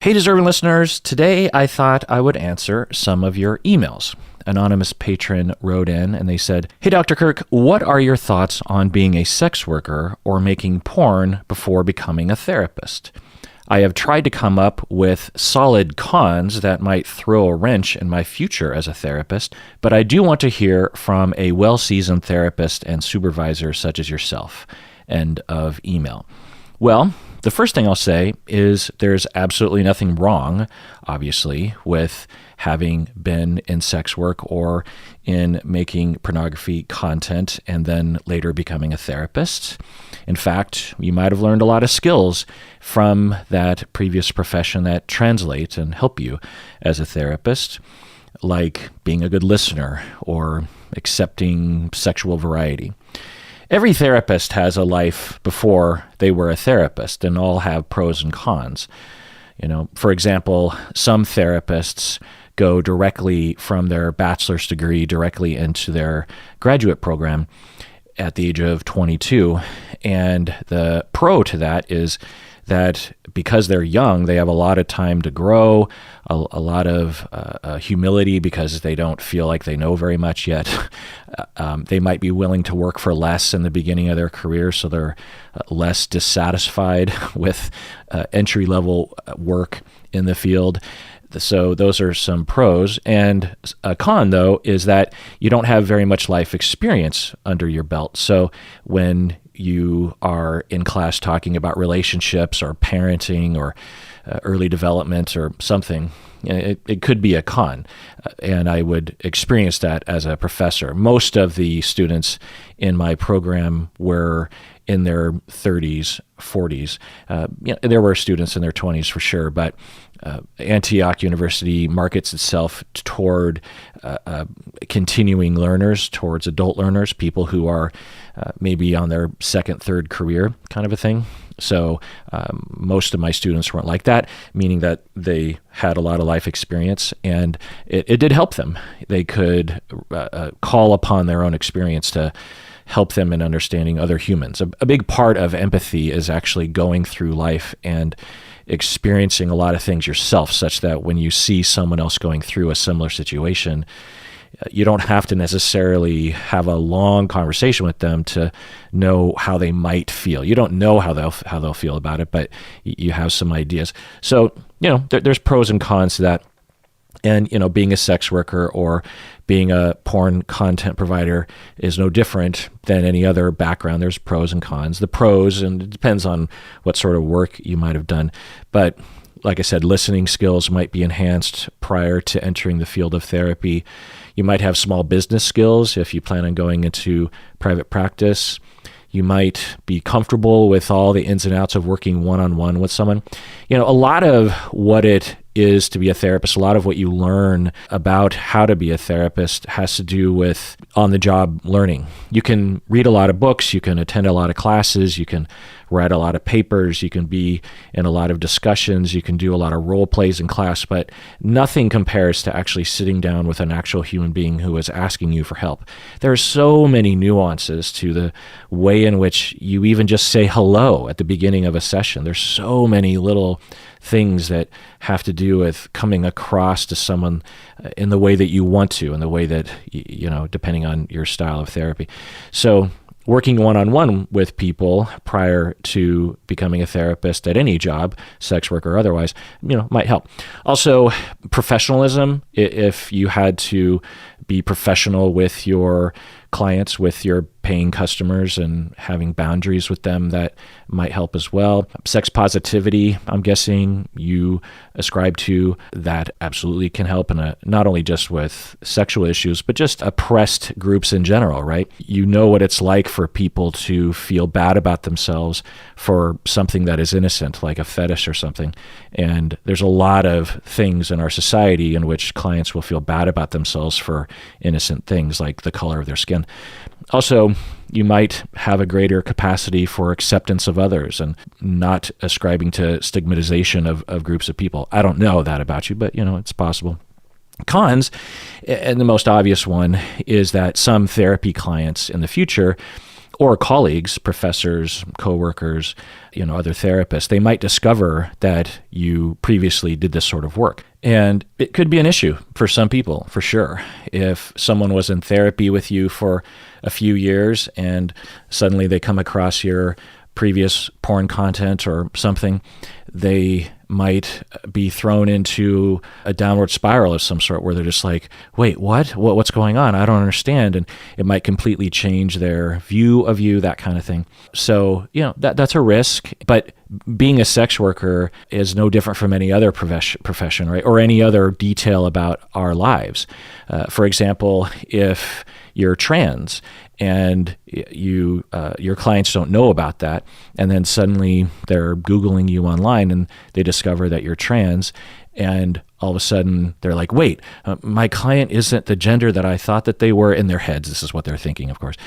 Hey, deserving listeners. Today I thought I would answer some of your emails. Anonymous patron wrote in and they said, "Hey, Dr. Kirk, what are your thoughts on being a sex worker or making porn before becoming a therapist? I have tried to come up with solid cons that might throw a wrench in my future as a therapist, but I do want to hear from a well-seasoned therapist and supervisor such as yourself." End of email. Well, the first thing I'll say is there's absolutely nothing wrong, obviously, with having been in sex work or in making pornography content and then later becoming a therapist. In fact, you might have learned a lot of skills from that previous profession that translate and help you as a therapist, like being a good listener or accepting sexual variety. Every therapist has a life before they were a therapist, and all have pros and cons. For example, some therapists go directly from their bachelor's degree directly into their graduate program at the age of 22. And the pro to that is that because they're young, they have a lot of time to grow, a lot of humility because they don't feel like they know very much yet. They might be willing to work for less in the beginning of their career, so they're less dissatisfied with entry-level work in the field. So those are some pros. And a con, though, is that you don't have very much life experience under your belt. So when you are in class talking about relationships or parenting or early development or something, it could be a con. And I would experience that as a professor. Most of the students in my program were in their 30s, 40s. There were students in their 20s for sure, but Antioch University markets itself toward continuing learners, towards adult learners, people who are maybe on their second, third career kind of a thing. So most of my students weren't like that, meaning that they had a lot of life experience, and it did help them. They could call upon their own experience to help them in understanding other humans. A big part of empathy is actually going through life and experiencing a lot of things yourself, such that when you see someone else going through a similar situation, you don't have to necessarily have a long conversation with them to know how they might feel. You don't know how they'll feel about it, but you have some ideas. So, there's pros and cons to that. And, being a sex worker or being a porn content provider is no different than any other background. There's pros and cons. The pros, and it depends on what sort of work you might have done. But like I said, listening skills might be enhanced prior to entering the field of therapy. You might have small business skills if you plan on going into private practice. You might be comfortable with all the ins and outs of working one-on-one with someone. A lot of what it is to be a therapist, a lot of what you learn about how to be a therapist has to do with on-the-job learning. You can read a lot of books, you can attend a lot of classes, you can write a lot of papers, you can be in a lot of discussions, you can do a lot of role plays in class, but nothing compares to actually sitting down with an actual human being who is asking you for help. There are so many nuances to the way in which you even just say hello at the beginning of a session. There's so many little things that have to do with coming across to someone in the way that you want to, in the way that, depending on your style of therapy. So working one-on-one with people prior to becoming a therapist at any job, sex work or otherwise, might help. Also, professionalism, if you had to be professional with your clients, with your paying customers and having boundaries with them, that might help as well. Sex positivity, I'm guessing you ascribe to, that absolutely can help, and not only just with sexual issues, but just oppressed groups in general, right? You know what it's like for people to feel bad about themselves for something that is innocent, like a fetish or something. And there's a lot of things in our society in which clients will feel bad about themselves for innocent things like the color of their skin. Also, you might have a greater capacity for acceptance of others and not ascribing to stigmatization of groups of people. I don't know that about you, but it's possible. Cons, and the most obvious one, is that some therapy clients in the future or colleagues, professors, coworkers, other therapists, they might discover that you previously did this sort of work. And it could be an issue for some people, for sure. If someone was in therapy with you for a few years and suddenly they come across your previous porn content or something, they might be thrown into a downward spiral of some sort where they're just like, wait, what's going on? I don't understand. And it might completely change their view of you, that kind of thing. So, that's a risk. But being a sex worker is no different from any other profession, right? Or any other detail about our lives. For example, if you're trans and your clients don't know about that, and then suddenly they're Googling you online and they discover that you're trans, and all of a sudden they're like, wait, my client isn't the gender that I thought that they were. In their heads, this is what they're thinking, of course.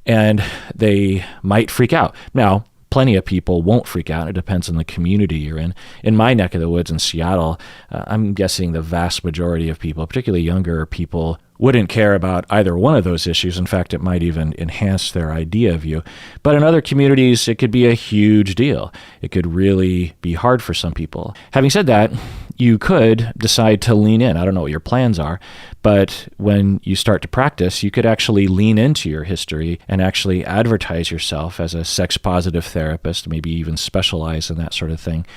And they might freak out. Now, plenty of people won't freak out. It depends on the community you're in. In my neck of the woods in Seattle, I'm guessing the vast majority of people, particularly younger people, wouldn't care about either one of those issues. In fact, it might even enhance their idea of you. But in other communities, it could be a huge deal. It could really be hard for some people. Having said that, you could decide to lean in. I don't know what your plans are, but when you start to practice, you could actually lean into your history and actually advertise yourself as a sex-positive therapist, maybe even specialize in that sort of thing.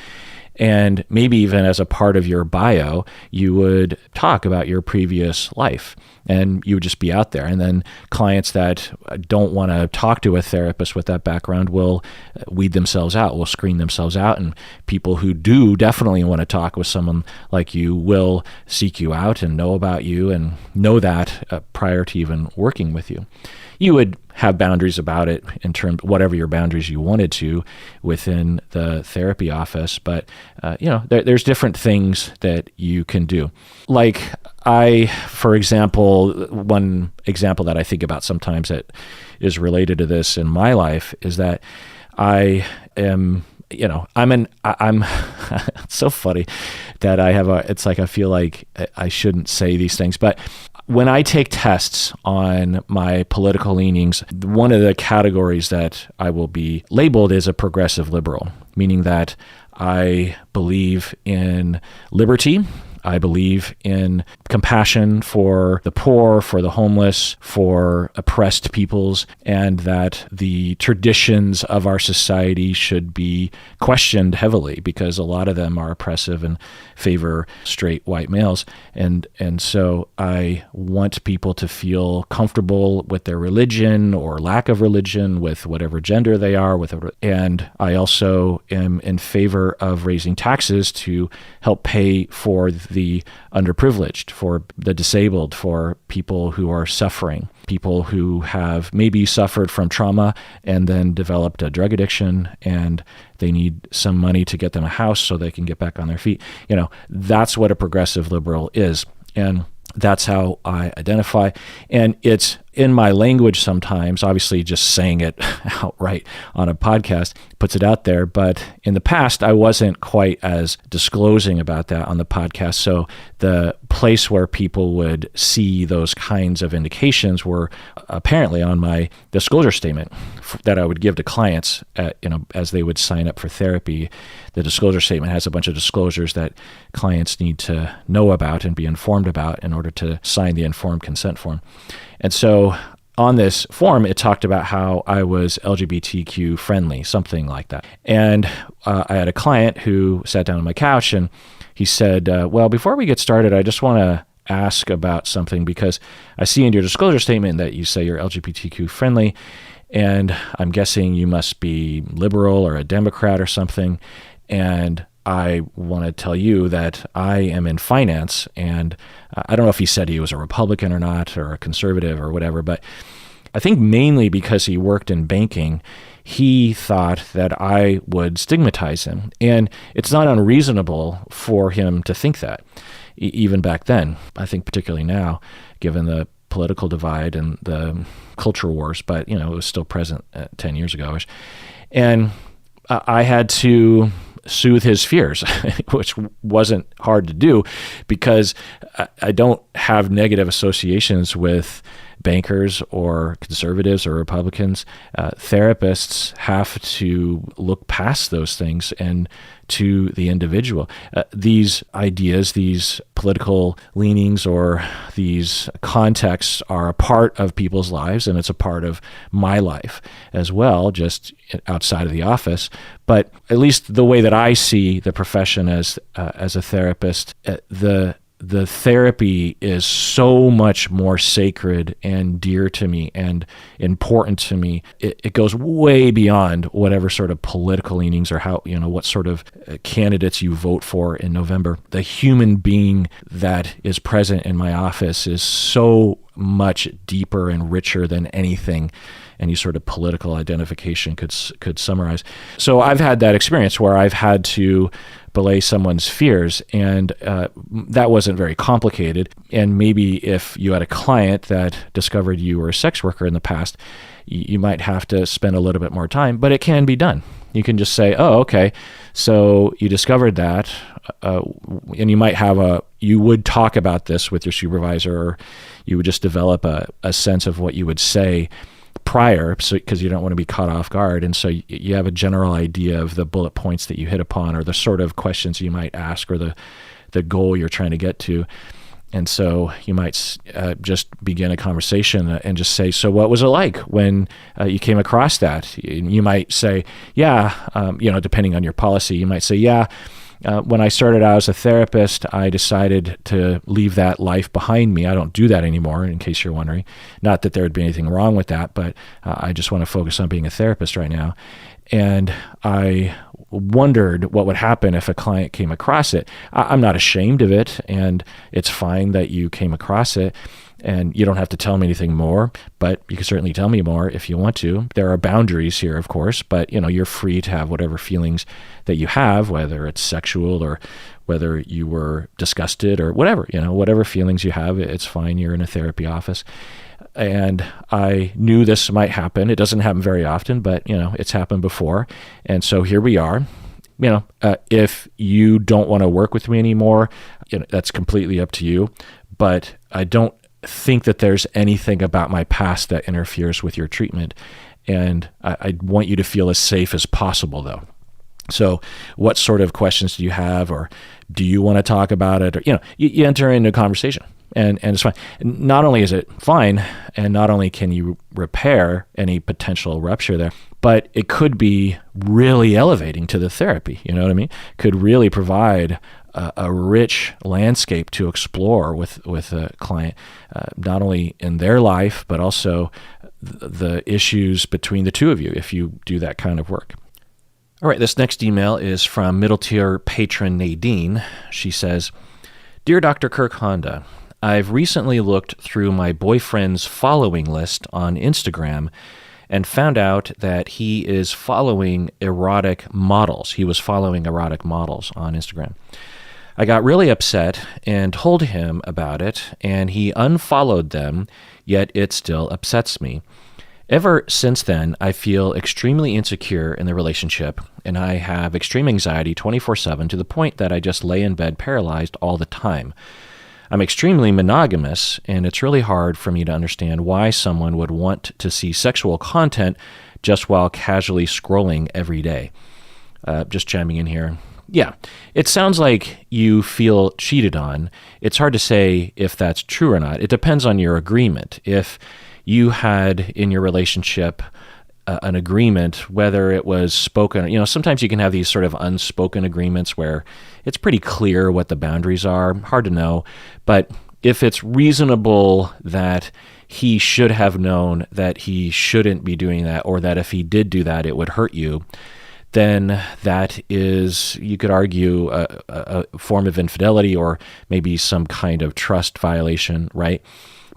And maybe even as a part of your bio, you would talk about your previous life and you would just be out there. And then clients that don't want to talk to a therapist with that background will weed themselves out, will screen themselves out. And people who do definitely want to talk with someone like you will seek you out and know about you and know that prior to even working with you. You would have boundaries about it in terms of whatever your boundaries you wanted to within the therapy office. But, there's different things that you can do. Like for example, one example that I think about sometimes that is related to this in my life is that I am, I'm it's so funny that I feel like I shouldn't say these things, but when I take tests on my political leanings, one of the categories that I will be labeled is a progressive liberal, meaning that I believe in liberty. I believe in compassion for the poor, for the homeless, for oppressed peoples, and that the traditions of our society should be questioned heavily because a lot of them are oppressive and favor straight white males. And so I want people to feel comfortable with their religion or lack of religion, with whatever gender they are, and I also am in favor of raising taxes to help pay for the underprivileged, for the disabled, for people who are suffering, people who have maybe suffered from trauma and then developed a drug addiction and they need some money to get them a house so they can get back on their feet. That's what a progressive liberal is. And that's how I identify. And it's in my language sometimes, obviously just saying it outright on a podcast puts it out there. But in the past, I wasn't quite as disclosing about that on the podcast. So the place where people would see those kinds of indications were apparently on my disclosure statement that I would give to clients as they would sign up for therapy. The disclosure statement has a bunch of disclosures that clients need to know about and be informed about in order to sign the informed consent form. And so on this form, it talked about how I was LGBTQ friendly, something like that. And I had a client who sat down on my couch and he said, well, before we get started, I just want to ask about something because I see in your disclosure statement that you say you're LGBTQ friendly, and I'm guessing you must be liberal or a Democrat or something. And I want to tell you that I am in finance, and I don't know if he said he was a Republican or not, or a conservative or whatever, but I think mainly because he worked in banking, he thought that I would stigmatize him. And it's not unreasonable for him to think that, even back then. I think particularly now, given the political divide and the culture wars, but it was still present 10 years ago. And I had to soothe his fears, which wasn't hard to do because I don't have negative associations with bankers or conservatives or Republicans. Therapists have to look past those things and to the individual. These ideas, these political leanings, or these contexts are a part of people's lives, and it's a part of my life as well, just outside of the office. But at least the way that I see the profession as a therapist, the therapy is so much more sacred and dear to me and important to me. It goes way beyond whatever sort of political leanings or what sort of candidates you vote for in November. The human being that is present in my office is so much deeper and richer than anything any sort of political identification could summarize. So I've had that experience where I've had to belay someone's fears, and that wasn't very complicated. And maybe if you had a client that discovered you were a sex worker in the past, you might have to spend a little bit more time, but it can be done. You can just say, oh, okay, so you discovered that, and you would talk about this with your supervisor, or you would just develop a sense of what you would say prior, because you don't want to be caught off guard. And so you have a general idea of the bullet points that you hit upon, or the sort of questions you might ask, or the goal you're trying to get to. And so you might just begin a conversation and just say, so what was it like when you came across that? You might say, yeah, depending on your policy, you might say, yeah, when I started out as a therapist, I decided to leave that life behind me. I don't do that anymore, in case you're wondering. Not that there would be anything wrong with that, but I just want to focus on being a therapist right now. And I wondered what would happen if a client came across it. I'm not ashamed of it, and it's fine that you came across it. And you don't have to tell me anything more, but you can certainly tell me more if you want to. There are boundaries here, of course, but you're free to have whatever feelings that you have, whether it's sexual or whether you were disgusted or whatever, whatever feelings you have, it's fine. You're in a therapy office. And I knew this might happen. It doesn't happen very often, but it's happened before. And so here we are. If you don't want to work with me anymore, that's completely up to you. But I don't think that there's anything about my past that interferes with your treatment. And I want you to feel as safe as possible, though. So what sort of questions do you have, or do you want to talk about it? Or, you enter into a conversation, and it's fine. Not only is it fine, and not only can you repair any potential rupture there, but it could be really elevating to the therapy. You know what I mean? Could really provide a rich landscape to explore with a client, not only in their life, but also the issues between the two of you if you do that kind of work. All right, this next email is from middle tier patron Nadine. She says, Dear Dr. Kirk Honda, I've recently looked through my boyfriend's following list on Instagram and found out that he is following erotic models. He was following erotic models on Instagram. I got really upset and told him about it, and he unfollowed them, yet it still upsets me. Ever since then, I feel extremely insecure in the relationship, and I have extreme anxiety 24/7 to the point that I just lay in bed paralyzed all the time. I'm extremely monogamous, and it's really hard for me to understand why someone would want to see sexual content just while casually scrolling every day. Just chiming in here. Yeah, it sounds like you feel cheated on. It's hard to say if that's true or not. It depends on your agreement. If you had in your relationship an agreement, whether it was spoken, sometimes you can have these sort of unspoken agreements where it's pretty clear what the boundaries are, hard to know. But if it's reasonable that he should have known that he shouldn't be doing that, or that if he did do that, it would hurt you, then that is, you could argue, a form of infidelity or maybe some kind of trust violation, right?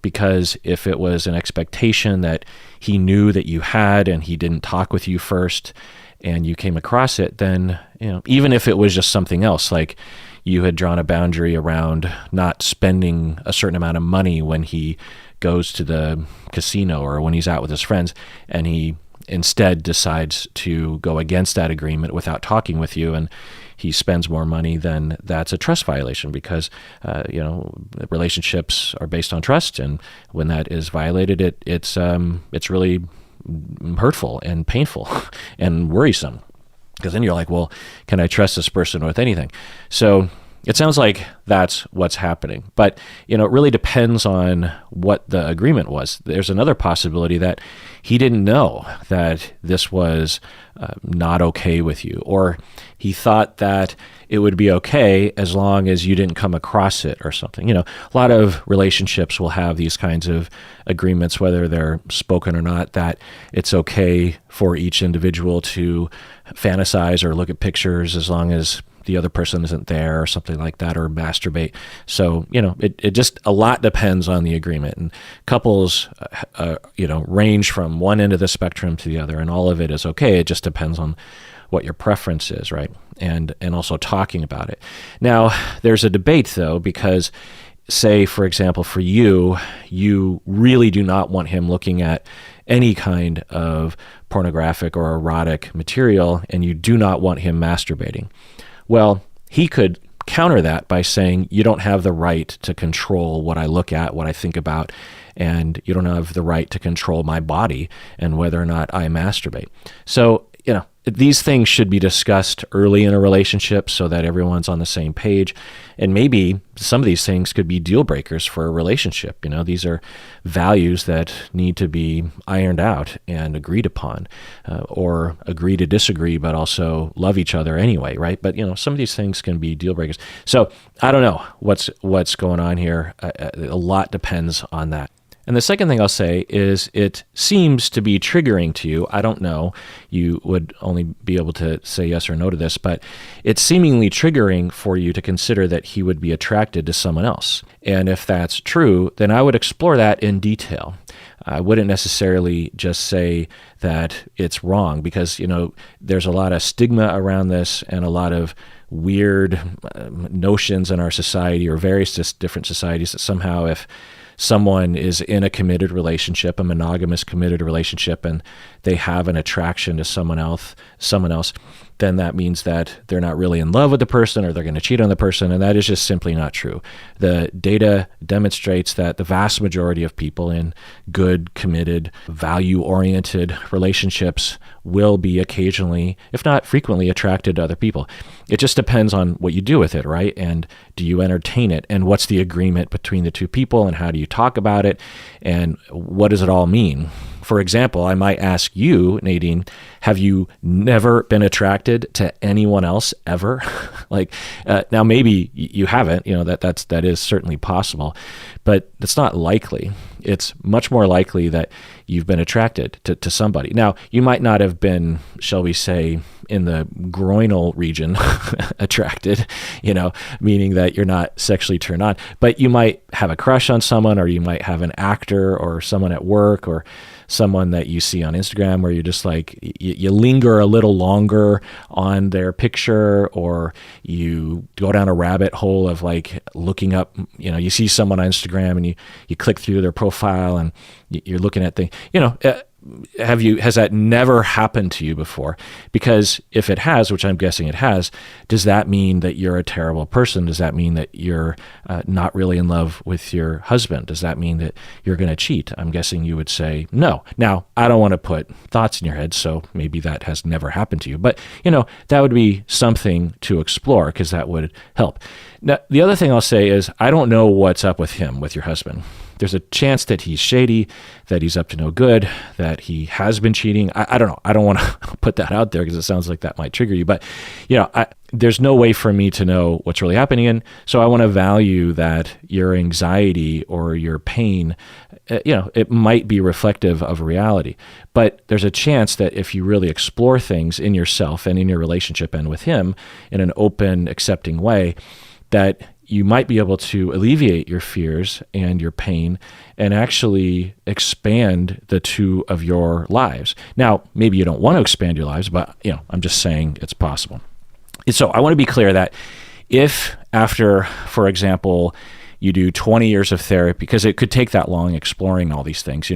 Because if it was an expectation that he knew that you had and he didn't talk with you first and you came across it, then, even if it was just something else, like you had drawn a boundary around not spending a certain amount of money when he goes to the casino or when he's out with his friends, and he instead decides to go against that agreement without talking with you, and he spends more money, then that's a trust violation because, relationships are based on trust. And when that is violated, it's really hurtful and painful and worrisome, because then you're like, well, can I trust this person with anything? So it sounds like that's what's happening. But, it really depends on what the agreement was. There's another possibility that he didn't know that this was not okay with you, or he thought that it would be okay as long as you didn't come across it or something. A lot of relationships will have these kinds of agreements, whether they're spoken or not, that it's okay for each individual to fantasize or look at pictures as long as the other person isn't there or something like that, or masturbate. So, it just, a lot depends on the agreement. And couples, range from one end of the spectrum to the other, and all of it is okay. It just depends on what your preference is, right? And also talking about it. Now, there's a debate, though, because say, for example, for you really do not want him looking at any kind of pornographic or erotic material, and you do not want him masturbating. Well, he could counter that by saying, you don't have the right to control what I look at, what I think about, and you don't have the right to control my body and whether or not I masturbate. So, these things should be discussed early in a relationship so that everyone's on the same page. And maybe some of these things could be deal breakers for a relationship. These are values that need to be ironed out and agreed upon, or agree to disagree, but also love each other anyway, right? But, some of these things can be deal breakers. So I don't know what's going on here. A lot depends on that. And the second thing I'll say is it seems to be triggering to you. I don't know. You would only be able to say yes or no to this, but it's seemingly triggering for you to consider that he would be attracted to someone else. And if that's true, then I would explore that in detail. I wouldn't necessarily just say that it's wrong, because, there's a lot of stigma around this and a lot of weird notions in our society, or various different societies, that somehow if someone is in a committed relationship, a monogamous committed relationship, and they have an attraction to someone else, then that means that they're not really in love with the person, or they're going to cheat on the person, and that is just simply not true. The data demonstrates that the vast majority of people in good, committed, value-oriented relationships will be occasionally, if not frequently, attracted to other people. It just depends on what you do with it, right? And do you entertain it? And what's the agreement between the two people? And how do you talk about it? And what does it all mean? For example, I might ask you, Nadine, have you never been attracted to anyone else ever? Now maybe you haven't, that is certainly possible, but it's not likely. It's much more likely that you've been attracted to somebody. Now, you might not have been, shall we say, in the groinal region attracted, meaning that you're not sexually turned on, but you might have a crush on someone, or you might have an actor or someone at work, or someone that you see on Instagram where you're just like, you linger a little longer on their picture, or you go down a rabbit hole of looking up, you see someone on Instagram and you click through their profile and you're looking at things, has that never happened to you before? Because if it has, which I'm guessing it has, does that mean that you're a terrible person? Does that mean that you're not really in love with your husband? Does that mean that you're going to cheat? I'm guessing you would say no. Now, I don't want to put thoughts in your head, so maybe that has never happened to you. But, that would be something to explore, because that would help. Now, the other thing I'll say is, I don't know what's up with him, with your husband. There's a chance that he's shady, that he's up to no good, that he has been cheating. I don't know. I don't want to put that out there because it sounds like that might trigger you. But, there's no way for me to know what's really happening. And so I want to value that your anxiety or your pain, it might be reflective of reality. But there's a chance that if you really explore things in yourself and in your relationship and with him in an open, accepting way, that you might be able to alleviate your fears and your pain and actually expand the two of your lives. Now, maybe you don't want to expand your lives, but I'm just saying it's possible. So I want to be clear that if after, for example, you do 20 years of therapy, because it could take that long exploring all these things.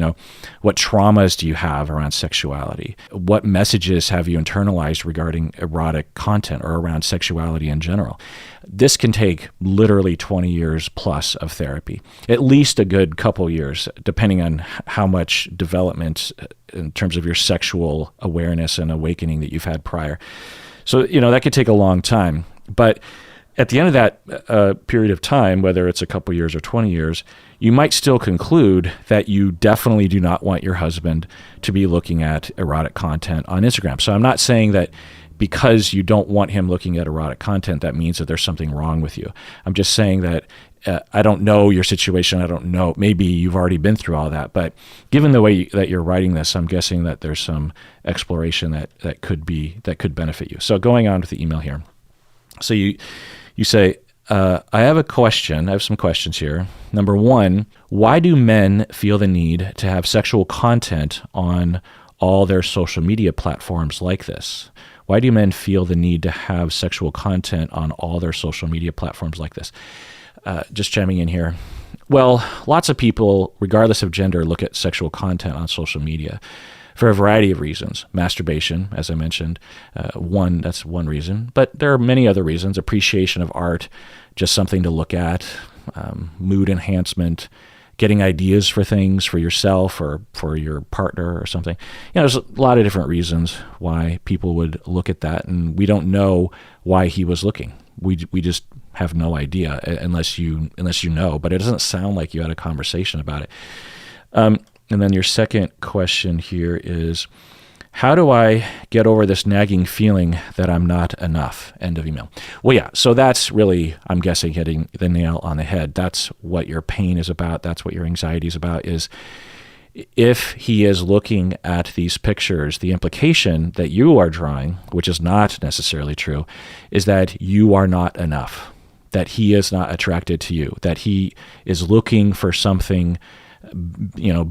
What traumas do you have around sexuality? What messages have you internalized regarding erotic content or around sexuality in general? This can take literally 20 years plus of therapy, at least a good couple years, depending on how much development in terms of your sexual awareness and awakening that you've had prior. So, that could take a long time. But at the end of that period of time, whether it's a couple years or 20 years, you might still conclude that you definitely do not want your husband to be looking at erotic content on Instagram. So I'm not saying that because you don't want him looking at erotic content, that means that there's something wrong with you. I'm just saying that I don't know your situation. I don't know. Maybe you've already been through all that. But given the way that you're writing this, I'm guessing that there's some exploration that could benefit you. So going on with the email here. So you say, I have a question. I have some questions here. Number one, why do men feel the need to have sexual content on all their social media platforms like this? Why do men feel the need to have sexual content on all their social media platforms like this? Just chiming in here. Well, lots of people, regardless of gender, look at sexual content on social media for a variety of reasons. Masturbation, as I mentioned, that's one reason. But there are many other reasons. Appreciation of art, just something to look at, mood enhancement, getting ideas for things for yourself or for your partner or something. There's a lot of different reasons why people would look at that, and we don't know why he was looking. We just have no idea unless you know, but it doesn't sound like you had a conversation about it. And then your second question here is, how do I get over this nagging feeling that I'm not enough? End of email. Well, yeah, so that's really, I'm guessing, hitting the nail on the head. That's what your pain is about. That's what your anxiety is about, is if he is looking at these pictures, the implication that you are drawing, which is not necessarily true, is that you are not enough, that he is not attracted to you, that he is looking for something,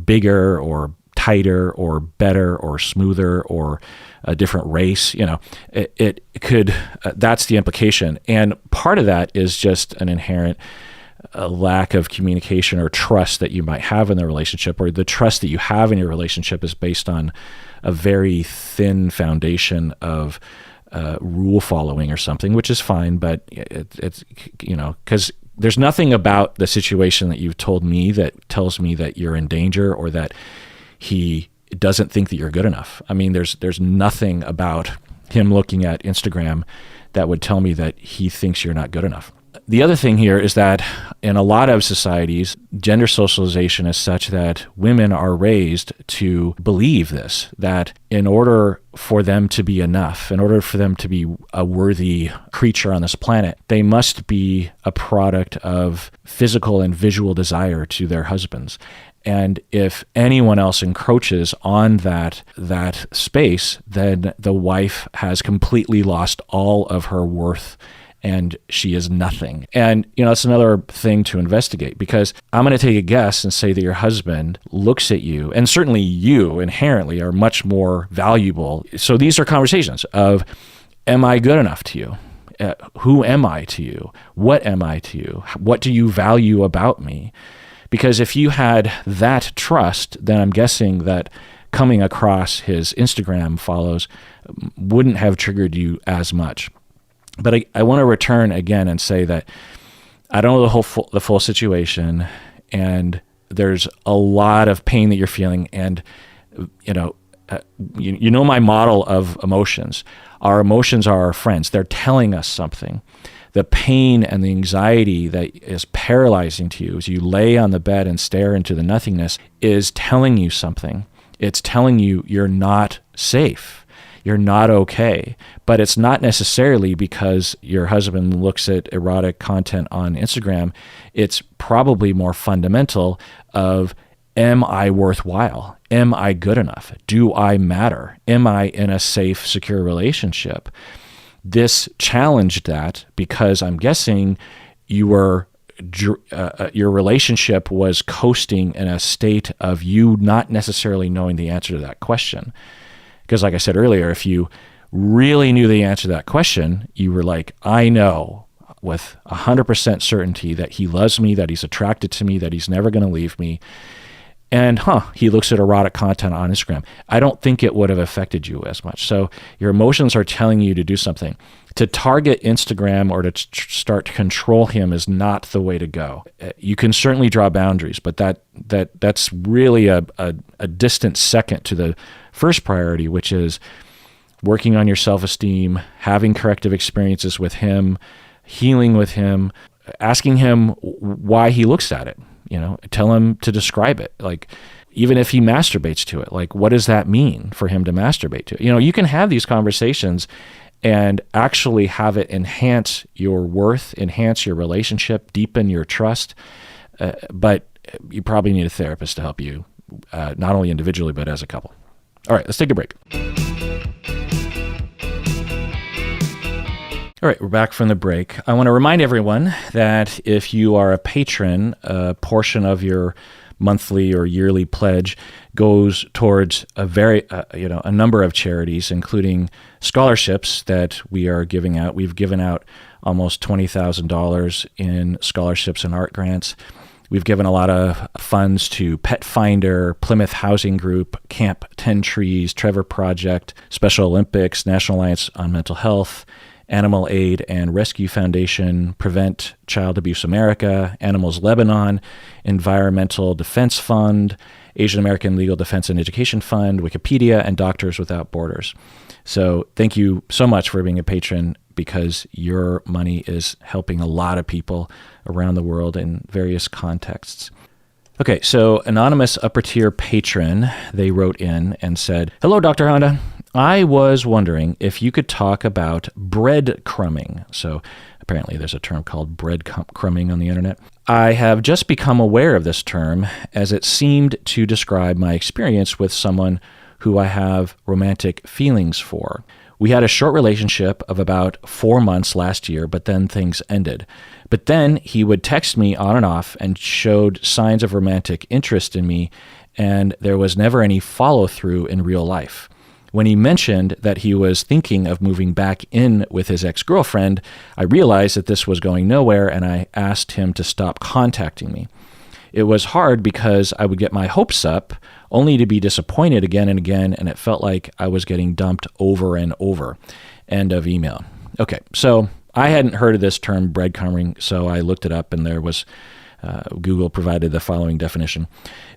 bigger or tighter or better or smoother or a different race. It could, that's the implication. And part of that is just an inherent lack of communication or trust that you might have in the relationship, or the trust that you have in your relationship is based on a very thin foundation of rule following or something, which is fine, but it's because there's nothing about the situation that you've told me that tells me that you're in danger or that he doesn't think that you're good enough. I mean, there's nothing about him looking at Instagram that would tell me that he thinks you're not good enough. The other thing here is that in a lot of societies, gender socialization is such that women are raised to believe this, that in order for them to be enough, in order for them to be a worthy creature on this planet, they must be a product of physical and visual desire to their husbands. And if anyone else encroaches on that space, then the wife has completely lost all of her worth and she is nothing. And, it's another thing to investigate, because I'm going to take a guess and say that your husband looks at you, and certainly you inherently are much more valuable. So these are conversations of, am I good enough to you? Who am I to you? What am I to you? What do you value about me? Because if you had that trust, then I'm guessing that coming across his Instagram follows wouldn't have triggered you as much. But I want to return again and say that I don't know the full situation, and there's a lot of pain that you're feeling, and you know my model of emotions. Our emotions are our friends. They're telling us something. The pain and the anxiety that is paralyzing to you as you lay on the bed and stare into the nothingness is telling you something. It's telling you you're not safe. You're not okay. But it's not necessarily because your husband looks at erotic content on Instagram. It's probably more fundamental of, am I worthwhile? Am I good enough? Do I matter? Am I in a safe, secure relationship? This challenged that because I'm guessing your relationship was coasting in a state of you not necessarily knowing the answer to that question. Because like I said earlier, if you really knew the answer to that question, you were like, I know with 100% certainty that he loves me, that he's attracted to me, that he's never going to leave me. And he looks at erotic content on Instagram. I don't think it would have affected you as much. So your emotions are telling you to do something. To target Instagram or to start to control him is not the way to go. You can certainly draw boundaries, but that's really a distant second to the first priority, which is working on your self-esteem, having corrective experiences with him, healing with him, asking him why he looks at it. Tell him to describe it. Like, even if he masturbates to it, like, what does that mean for him to masturbate to it? You can have these conversations and actually have it enhance your worth, enhance your relationship, deepen your trust. But you probably need a therapist to help you, not only individually, but as a couple. All right, let's take a break. All right, we're back from the break. I want to remind everyone that if you are a patron, a portion of your monthly or yearly pledge goes towards a number of charities, including scholarships that we are giving out. We've given out almost $20,000 in scholarships and art grants. We've given a lot of funds to Pet Finder, Plymouth Housing Group, Camp 10 Trees, Trevor Project, Special Olympics, National Alliance on Mental Health, Animal Aid and Rescue Foundation, Prevent Child Abuse America, Animals Lebanon, Environmental Defense Fund, Asian American Legal Defense and Education Fund, Wikipedia, and Doctors Without Borders. So thank you so much for being a patron, because your money is helping a lot of people around the world in various contexts. Okay, so anonymous upper tier patron, they wrote in and said, "Hello, Dr. Honda. I was wondering if you could talk about breadcrumbing." So apparently there's a term called breadcrumbing on the internet. "I have just become aware of this term, as it seemed to describe my experience with someone who I have romantic feelings for. We had a short relationship of about 4 months last year, but then things ended. But then he would text me on and off and showed signs of romantic interest in me, and there was never any follow-through in real life. When he mentioned that he was thinking of moving back in with his ex-girlfriend, I realized that this was going nowhere, and I asked him to stop contacting me. It was hard because I would get my hopes up only to be disappointed again and again, and it felt like I was getting dumped over and over." End of email. Okay, so I hadn't heard of this term breadcrumbing, so I looked it up, and there was Google provided the following definition: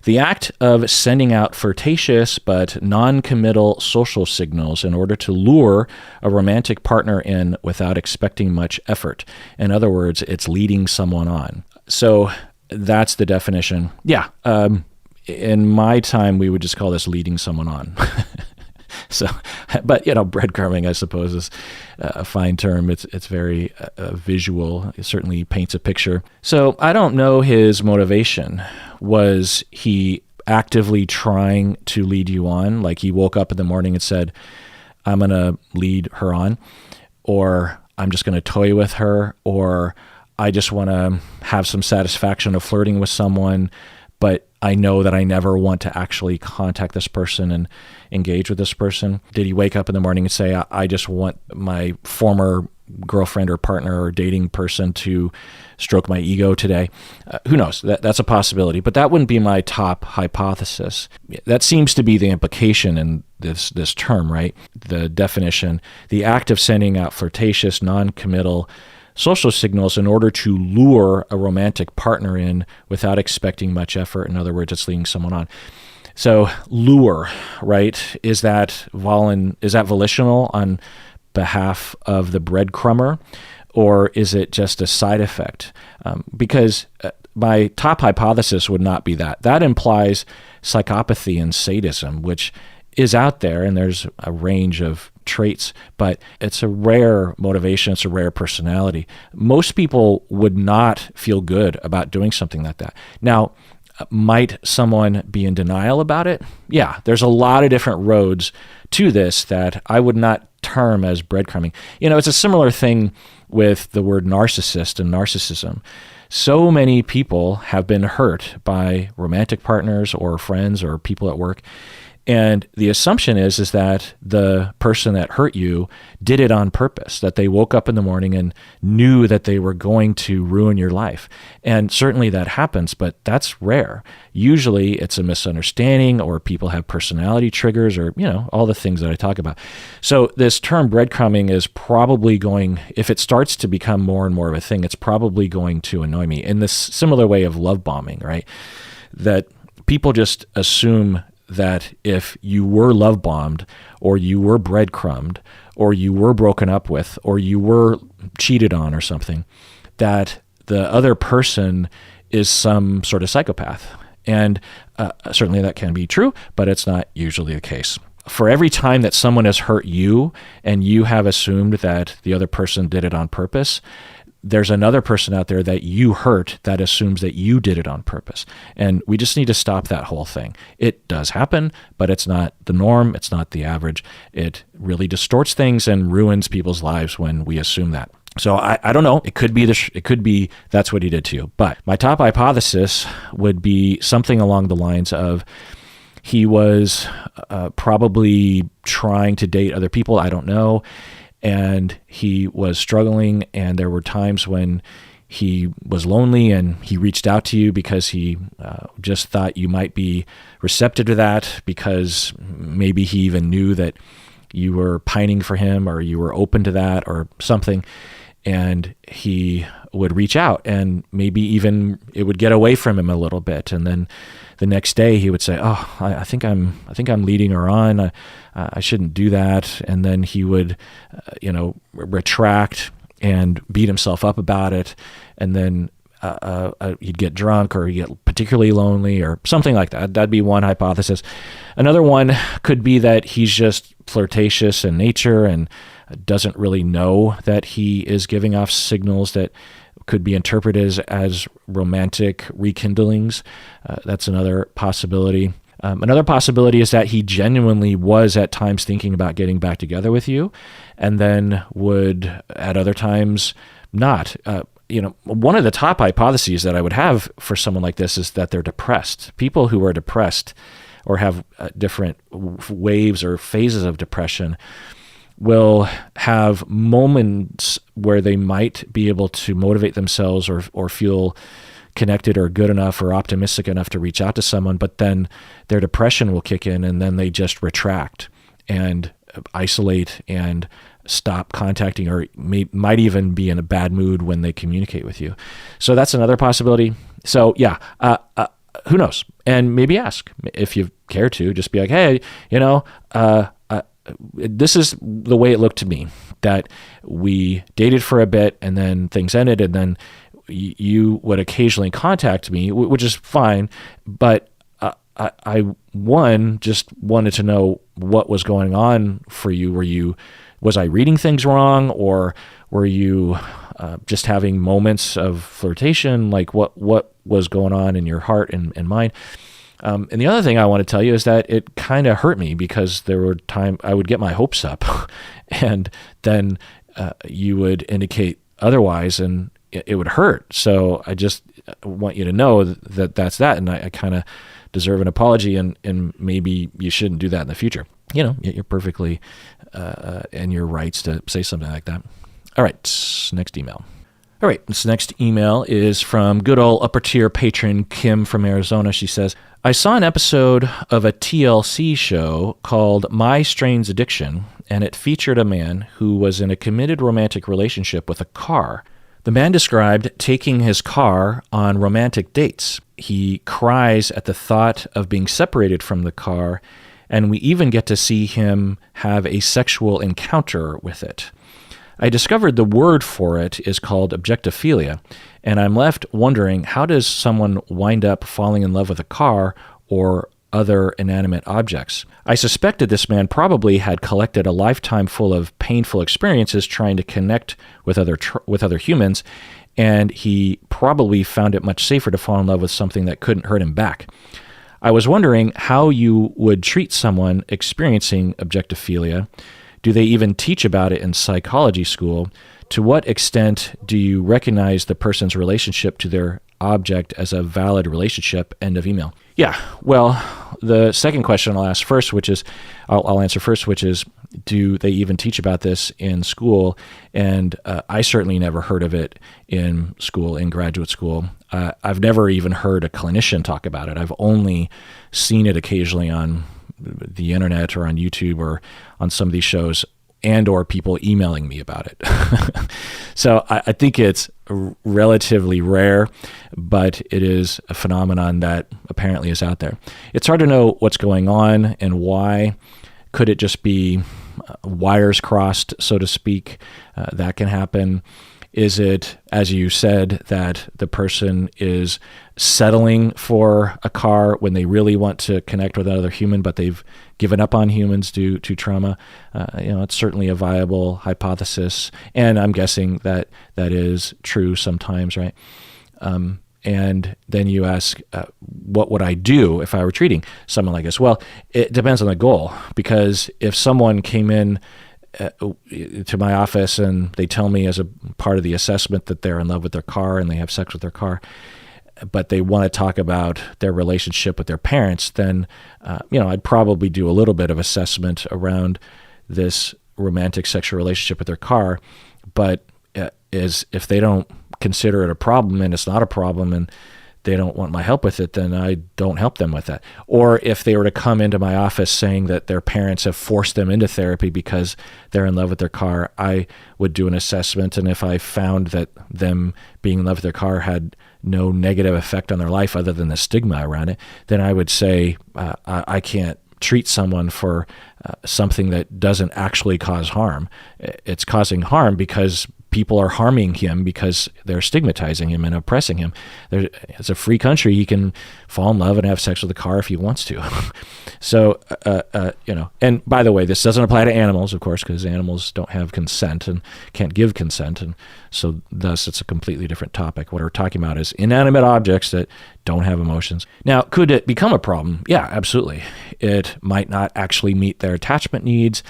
"The act of sending out flirtatious but non-committal social signals in order to lure a romantic partner in without expecting much effort. In other words, it's leading someone on." So that's the definition. Yeah. In my time, we would just call this leading someone on. So, but breadcrumbing, I suppose, is a fine term. It's very visual. It certainly paints a picture. So I don't know his motivation. Was he actively trying to lead you on? Like he woke up in the morning and said, "I'm going to lead her on," or "I'm just going to toy with her," or "I just want to have some satisfaction of flirting with someone, but I know that I never want to actually contact this person and engage with this person"? Did he wake up in the morning and say, "I just want my former girlfriend or partner or dating person to stroke my ego today"? Who knows? That's a possibility, but that wouldn't be my top hypothesis. That seems to be the implication in this term, right? The definition: the act of sending out flirtatious, non-committal social signals in order to lure a romantic partner in without expecting much effort. In other words, it's leading someone on. So lure, right? Is that volitional on behalf of the breadcrumber, or is it just a side effect? Because my top hypothesis would not be that. That implies psychopathy and sadism, which is out there, and there's a range of traits, but it's a rare motivation. It's a rare personality. Most people would not feel good about doing something like that. Now, might someone be in denial about it? Yeah, there's a lot of different roads to this that I would not term as breadcrumbing. It's a similar thing with the word narcissist and narcissism. So many people have been hurt by romantic partners or friends or people at work, And the assumption is that the person that hurt you did it on purpose, that they woke up in the morning and knew that they were going to ruin your life. And certainly that happens, but that's rare. Usually it's a misunderstanding, or people have personality triggers, or, all the things that I talk about. So this term breadcrumbing is probably going, if it starts to become more and more of a thing, it's probably going to annoy me in this similar way of love bombing, right? That people just assume that if you were love bombed, or you were breadcrumbed, or you were broken up with, or you were cheated on or something, that the other person is some sort of psychopath. And certainly that can be true, but it's not usually the case. For every time that someone has hurt you and you have assumed that the other person did it on purpose, there's another person out there that you hurt that assumes that you did it on purpose. And we just need to stop that whole thing. It does happen, but it's not the norm. It's not the average. It really distorts things and ruins people's lives when we assume that. So I don't know. It could be that's what he did to you. But my top hypothesis would be something along the lines of he was probably trying to date other people. I don't know. And he was struggling, and there were times when he was lonely and he reached out to you because he just thought you might be receptive to that, because maybe he even knew that you were pining for him, or you were open to that or something. And he would reach out, and maybe even it would get away from him a little bit. And then the next day he would say, "Oh, I think I'm leading her on. I shouldn't do that." And then he would, retract and beat himself up about it. And then he'd get drunk, or he'd get particularly lonely, or something like that. That'd be one hypothesis. Another one could be that he's just flirtatious in nature and doesn't really know that he is giving off signals that could be interpreted as romantic rekindlings. That's another possibility. Another possibility is that he genuinely was at times thinking about getting back together with you, and then would at other times not. One of the top hypotheses that I would have for someone like this is that they're depressed. People who are depressed or have different waves or phases of depression will have moments where they might be able to motivate themselves or feel connected or good enough or optimistic enough to reach out to someone, but then their depression will kick in, and then they just retract and isolate and stop contacting, or might even be in a bad mood when they communicate with you. So that's another possibility. So yeah, who knows? And maybe ask if you care to. Just be like, hey, this is the way it looked to me, that we dated for a bit and then things ended, and then you would occasionally contact me, which is fine, but I just wanted to know what was going on for you. Was I reading things wrong, or were you just having moments of flirtation? Like what was going on in your heart and mind? And the other thing I want to tell you is that it kind of hurt me, because there were times I would get my hopes up and then you would indicate otherwise, and it would hurt. So I just want you to know that that's that. And I kind of deserve an apology, and maybe you shouldn't do that in the future. You're perfectly in your rights to say something like that. All right, next email. All right, this next email is from good old upper tier patron Kim from Arizona. She says, I saw an episode of a TLC show called My Strange Addiction, and it featured a man who was in a committed romantic relationship with a car. The man described taking his car on romantic dates. He cries at the thought of being separated from the car, and we even get to see him have a sexual encounter with it. I discovered the word for it is called Objectophilia, and I'm left wondering, how does someone wind up falling in love with a car or other inanimate objects? I suspected this man probably had collected a lifetime full of painful experiences trying to connect with other humans, and he probably found it much safer to fall in love with something that couldn't hurt him back. I was wondering how you would treat someone experiencing objectophilia. Do they even teach about it in psychology school? To what extent do you recognize the person's relationship to their object as a valid relationship? End of email. Yeah. Well, the second question I'll ask first, I'll answer first, which is, do they even teach about this in school? And I certainly never heard of it in school, in graduate school. I've never even heard a clinician talk about it. I've only seen it occasionally on the internet or on YouTube or on some of these shows, and or people emailing me about it. So I think it's relatively rare, but it is a phenomenon that apparently is out there. It's hard to know what's going on and why. Could it just be wires crossed, so to speak? That can happen. Is it, as you said, that the person is settling for a car when they really want to connect with another human, but they've given up on humans due to trauma? It's certainly a viable hypothesis, and I'm guessing that that is true sometimes, right? And then you ask, what would I do if I were treating someone like this? Well, it depends on the goal, because if someone came in to my office and they tell me as a part of the assessment that they're in love with their car and they have sex with their car, but they want to talk about their relationship with their parents, then I'd probably do a little bit of assessment around this romantic sexual relationship with their car. But if they don't consider it a problem and it's not a problem and they don't want my help with it, then I don't help them with that. Or if they were to come into my office saying that their parents have forced them into therapy because they're in love with their car, I would do an assessment. And if I found that them being in love with their car had no negative effect on their life other than the stigma around it, then I would say I can't treat someone for something that doesn't actually cause harm. It's causing harm because people are harming him because they're stigmatizing him and oppressing him. It's a free country. He can fall in love and have sex with a car if he wants to. So, and by the way, this doesn't apply to animals, of course, because animals don't have consent and can't give consent. And so thus it's a completely different topic. What we're talking about is inanimate objects that don't have emotions. Now, could it become a problem? Yeah, absolutely. It might not actually meet their attachment needs.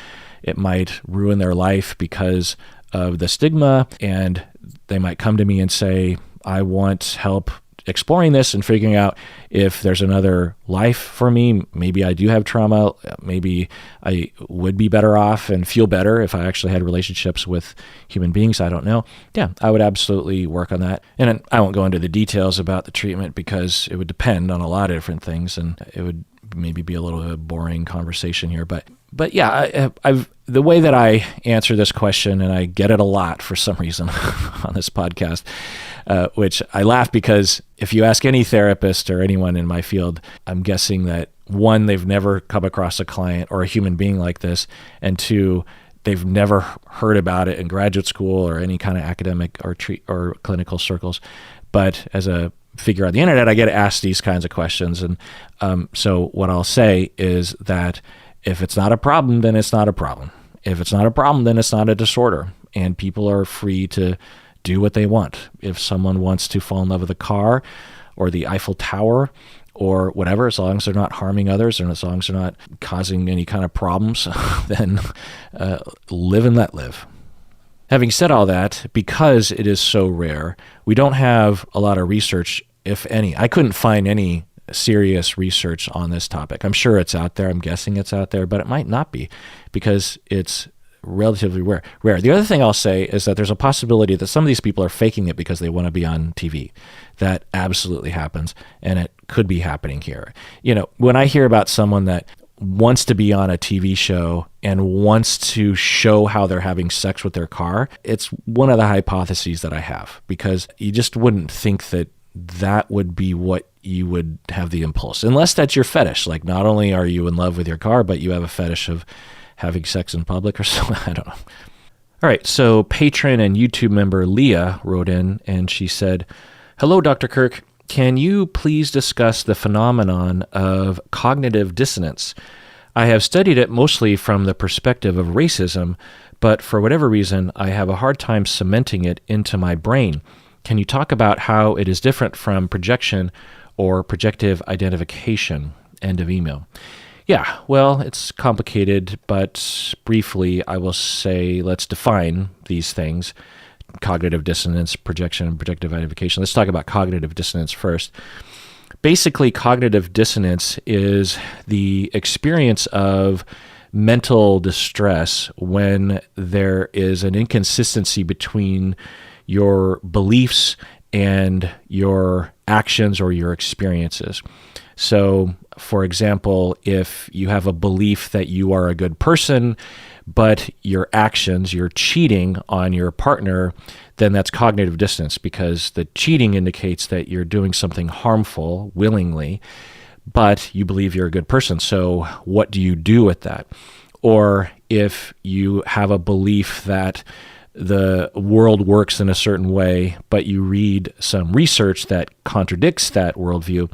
It might ruin their life because of the stigma, and they might come to me and say, I want help exploring this and figuring out if there's another life for me. Maybe I do have trauma. Maybe I would be better off and feel better if I actually had relationships with human beings. I don't know. Yeah, I would absolutely work on that. And I won't go into the details about the treatment because it would depend on a lot of different things, and it would maybe be a little bit of a boring conversation here. But yeah, the way that I answer this question, and I get it a lot for some reason on this podcast, which I laugh because if you ask any therapist or anyone in my field, I'm guessing that one, they've never come across a client or a human being like this, and two, they've never heard about it in graduate school or any kind of academic or clinical circles. But as a figure on the internet, I get asked these kinds of questions. And so what I'll say is that if it's not a problem, then it's not a problem. If it's not a problem, then it's not a disorder. And people are free to do what they want. If someone wants to fall in love with a car or the Eiffel Tower or whatever, as long as they're not harming others and as long as they're not causing any kind of problems, then live and let live. Having said all that, because it is so rare, we don't have a lot of research, if any. I couldn't find any serious research on this topic. I'm sure it's out there. I'm guessing it's out there, but it might not be because it's relatively rare. The other thing I'll say is that there's a possibility that some of these people are faking it because they want to be on TV. That absolutely happens, and it could be happening here. When I hear about someone that wants to be on a TV show and wants to show how they're having sex with their car, it's one of the hypotheses that I have, because you just wouldn't think that that would be what you would have the impulse, unless that's your fetish. Like, not only are you in love with your car, but you have a fetish of having sex in public or something. I don't know. All right, so patron and YouTube member Leah wrote in and she said, "Hello, Dr. Kirk. Can you please discuss the phenomenon of cognitive dissonance? I have studied it mostly from the perspective of racism, but for whatever reason, I have a hard time cementing it into my brain. Can you talk about how it is different from projection or projective identification?" End of email. Yeah, well, it's complicated, but briefly, I will say let's define these things: cognitive dissonance, projection, and projective identification. Let's talk about cognitive dissonance first. basically, cognitive dissonance is the experience of mental distress when there is an inconsistency between your beliefs and your actions or your experiences. So, for example, if you have a belief that you are a good person, but your actions, you're cheating on your partner, then that's cognitive dissonance, because the cheating indicates that you're doing something harmful willingly, but you believe you're a good person. So what do you do with that? Or if you have a belief that the world works in a certain way, but you read some research that contradicts that worldview,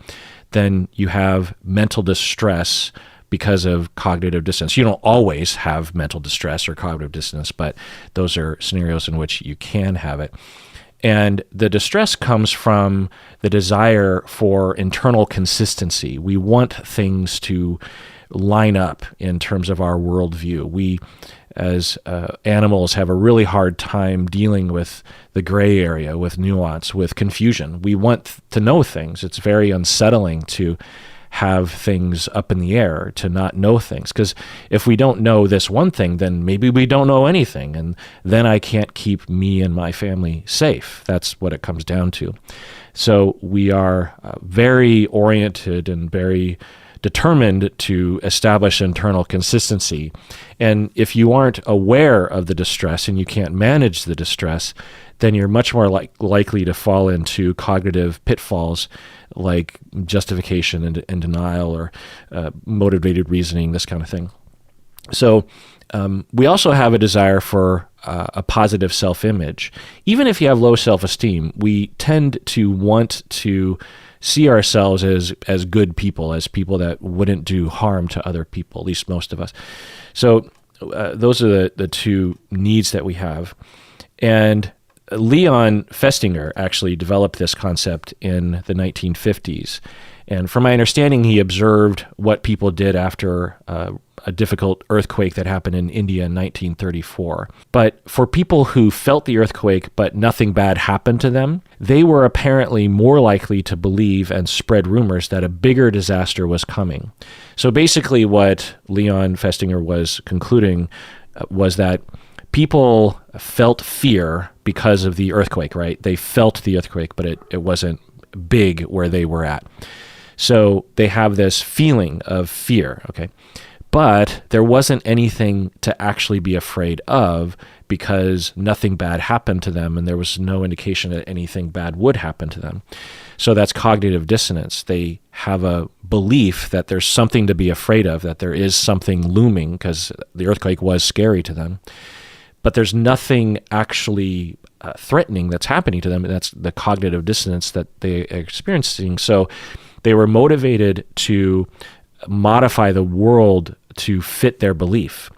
then you have mental distress because of cognitive dissonance. You don't always have mental distress or cognitive dissonance, but those are scenarios in which you can have it. And the distress comes from the desire for internal consistency. We want things to line up in terms of our worldview. We, as animals, have a really hard time dealing with the gray area, with nuance, with confusion. We want to know things. It's very unsettling to have things up in the air, to not know things. Because if we don't know this one thing, then maybe we don't know anything. And then I can't keep me and my family safe. That's what it comes down to. So we are very oriented and very determined to establish internal consistency. And if you aren't aware of the distress and you can't manage the distress, then you're much more likely to fall into cognitive pitfalls like justification and denial, or motivated reasoning, this kind of thing. So we also have a desire for a positive self-image. Even if you have low self-esteem, we tend to want to see ourselves as good people, as people that wouldn't do harm to other people, at least most of us. So those are the two needs that we have. And Leon Festinger actually developed this concept in the 1950s. And from my understanding, he observed what people did after a difficult earthquake that happened in India in 1934. But for people who felt the earthquake but nothing bad happened to them, they were apparently more likely to believe and spread rumors that a bigger disaster was coming. So basically what Leon Festinger was concluding was that people felt fear because of the earthquake, right? They felt the earthquake, but it wasn't big where they were at. So they have this feeling of fear, okay? But there wasn't anything to actually be afraid of because nothing bad happened to them, and there was no indication that anything bad would happen to them. So that's cognitive dissonance. They have a belief that there's something to be afraid of, that there is something looming because the earthquake was scary to them. But there's nothing actually threatening that's happening to them. That's the cognitive dissonance that they're experiencing. So they were motivated to modify the world to fit their belief.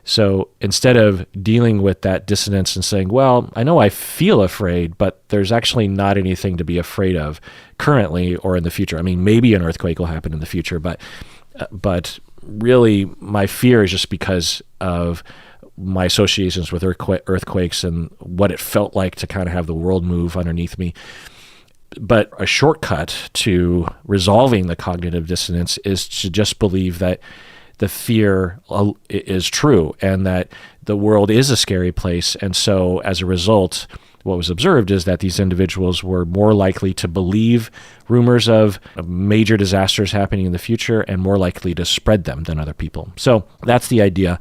So instead of dealing with that dissonance and saying, well, I know I feel afraid, but there's actually not anything to be afraid of currently or in the future. I mean, maybe an earthquake will happen in the future, but really my fear is just because of my associations with earthquakes and what it felt like to kind of have the world move underneath me. But a shortcut to resolving the cognitive dissonance is to just believe that the fear is true and that the world is a scary place. And so as a result, what was observed is that these individuals were more likely to believe rumors of major disasters happening in the future and more likely to spread them than other people. So that's the idea.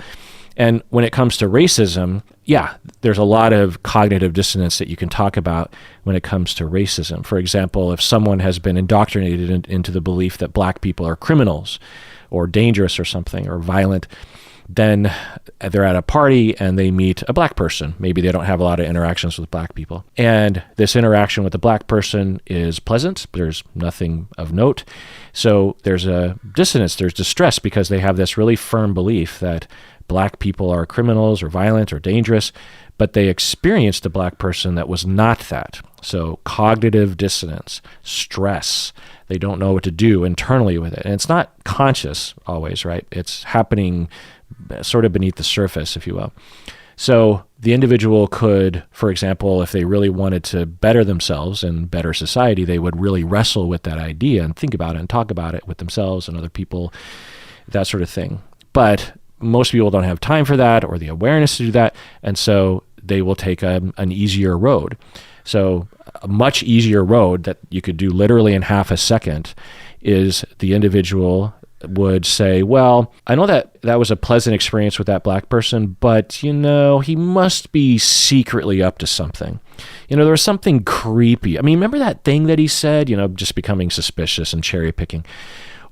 And when it comes to racism, yeah, there's a lot of cognitive dissonance that you can talk about when it comes to racism. For example, if someone has been indoctrinated into the belief that black people are criminals or dangerous or something or violent, then they're at a party and they meet a black person. Maybe they don't have a lot of interactions with black people. And this interaction with the black person is pleasant. There's nothing of note. So there's a dissonance, there's distress because they have this really firm belief that black people are criminals or violent or dangerous, but they experienced a black person that was not that. So cognitive dissonance, stress, they don't know what to do internally with it. And it's not conscious always, right? It's happening sort of beneath the surface, if you will. So the individual could, for example, if they really wanted to better themselves and better society, they would really wrestle with that idea and think about it and talk about it with themselves and other people, that sort of thing. But most people don't have time for that or the awareness to do that, and so they will take an easier road. So a much easier road that you could do literally in half a second is the individual would say, well, I know that was a pleasant experience with that black person, but, he must be secretly up to something. There was something creepy. Remember that thing that he said, just becoming suspicious and cherry picking.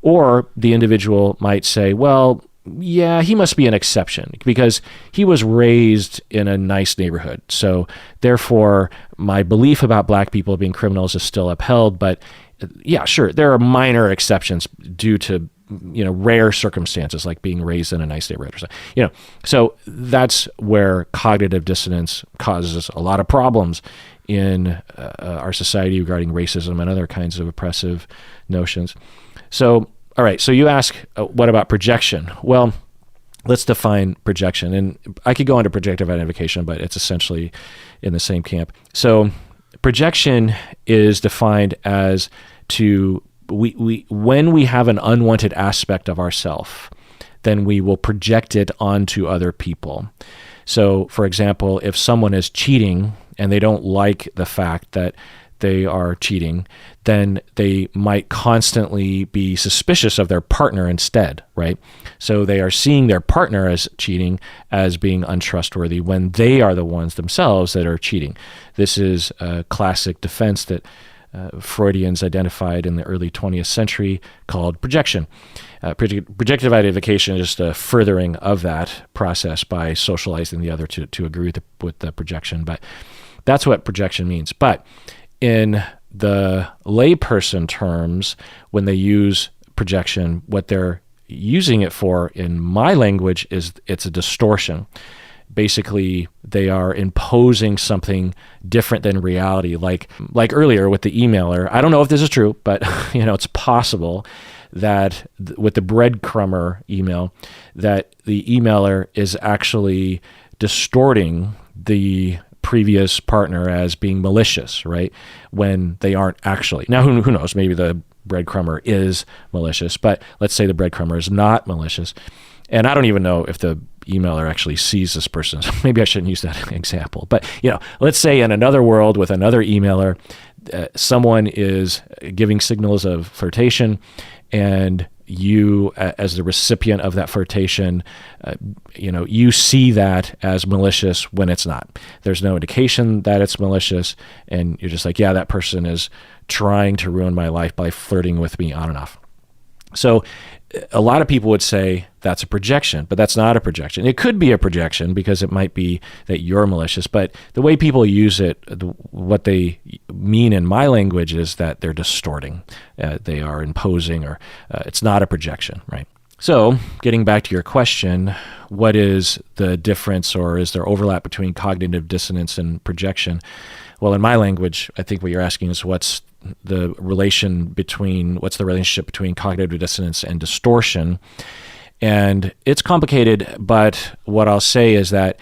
Or the individual might say, well, yeah, he must be an exception because he was raised in a nice neighborhood. So therefore, my belief about black people being criminals is still upheld. But yeah, sure, there are minor exceptions due to rare circumstances like being raised in a nice neighborhood or something. So that's where cognitive dissonance causes a lot of problems in our society regarding racism and other kinds of oppressive notions. So, all right, so you ask, what about projection? Well, let's define projection. And I could go into projective identification, but it's essentially in the same camp. So projection is defined as when we have an unwanted aspect of ourself, then we will project it onto other people. So, for example, if someone is cheating and they don't like the fact that they are cheating, then they might constantly be suspicious of their partner instead, right? So they are seeing their partner as cheating, as being untrustworthy, when they are the ones themselves that are cheating. This is a classic defense that Freudians identified in the early 20th century called projection. Projective identification is just a furthering of that process by socializing the other to agree with the projection. But that's what projection means. But in the layperson terms, when they use projection, what they're using it for in my language is it's a distortion. Basically, they are imposing something different than reality. Like earlier with the emailer, I don't know if this is true, but it's possible that with the breadcrumber email, that the emailer is actually distorting the previous partner as being malicious, right? When they aren't actually. Now, who knows? Maybe the breadcrumber is malicious, but let's say the breadcrumber is not malicious. And I don't even know if the emailer actually sees this person. Maybe I shouldn't use that example. But, let's say in another world with another emailer, someone is giving signals of flirtation, and you, as the recipient of that flirtation, you see that as malicious when it's not. There's no indication that it's malicious, and you're just like, yeah, that person is trying to ruin my life by flirting with me on and off. So a lot of people would say that's a projection, but that's not a projection. It could be a projection because it might be that you're malicious, but the way people use it, what they mean in my language is that they're distorting. They are imposing, or it's not a projection, right? So getting back to your question, what is the difference, or is there overlap between cognitive dissonance and projection? Well, in my language, I think what you're asking is what's the relationship between cognitive dissonance and distortion. And it's complicated, but what I'll say is that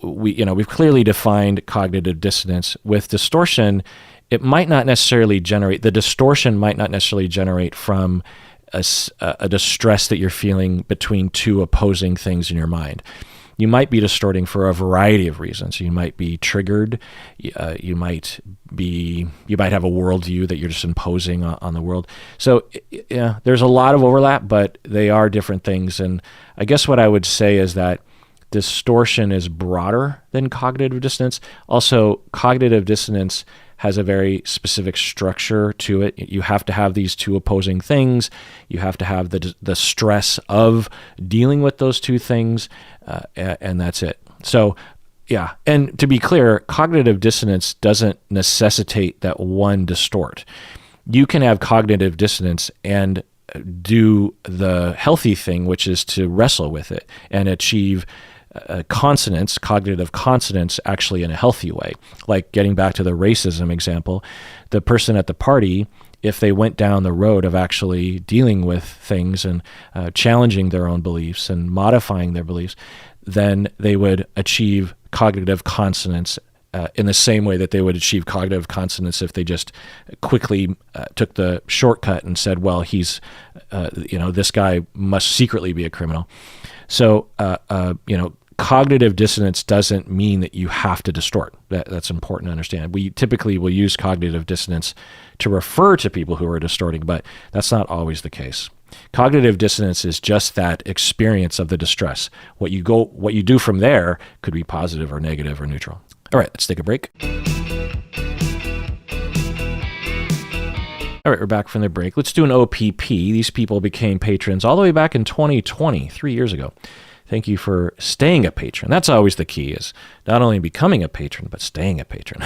we've clearly defined cognitive dissonance. With distortion, the distortion might not necessarily generate from a distress that you're feeling between two opposing things in your mind. You might be distorting for a variety of reasons. You might be triggered. You might have a worldview that you're just imposing on the world. So yeah, there's a lot of overlap, but they are different things. And I guess what I would say is that distortion is broader than cognitive dissonance. Also, cognitive dissonance has a very specific structure to it. You have to have these two opposing things. You have to have the stress of dealing with those two things, and that's it. So, yeah. And to be clear, cognitive dissonance doesn't necessitate that one distort. You can have cognitive dissonance and do the healthy thing, which is to wrestle with it and achieve cognitive consonance, actually in a healthy way. Like getting back to the racism example, the person at the party, if they went down the road of actually dealing with things and challenging their own beliefs and modifying their beliefs, then they would achieve cognitive consonance in the same way that they would achieve cognitive consonance if they just quickly took the shortcut and said, well, he's, this guy must secretly be a criminal. So, cognitive dissonance doesn't mean that you have to distort. That's important to understand. We typically will use cognitive dissonance to refer to people who are distorting, but that's not always the case. Cognitive dissonance is just that experience of the distress. What you do from there could be positive or negative or neutral. All right, let's take a break. All right, we're back from the break. Let's do an OPP. These people became patrons all the way back in 2020, 3 years ago. Thank you for staying a patron. That's always the key, is not only becoming a patron, but staying a patron.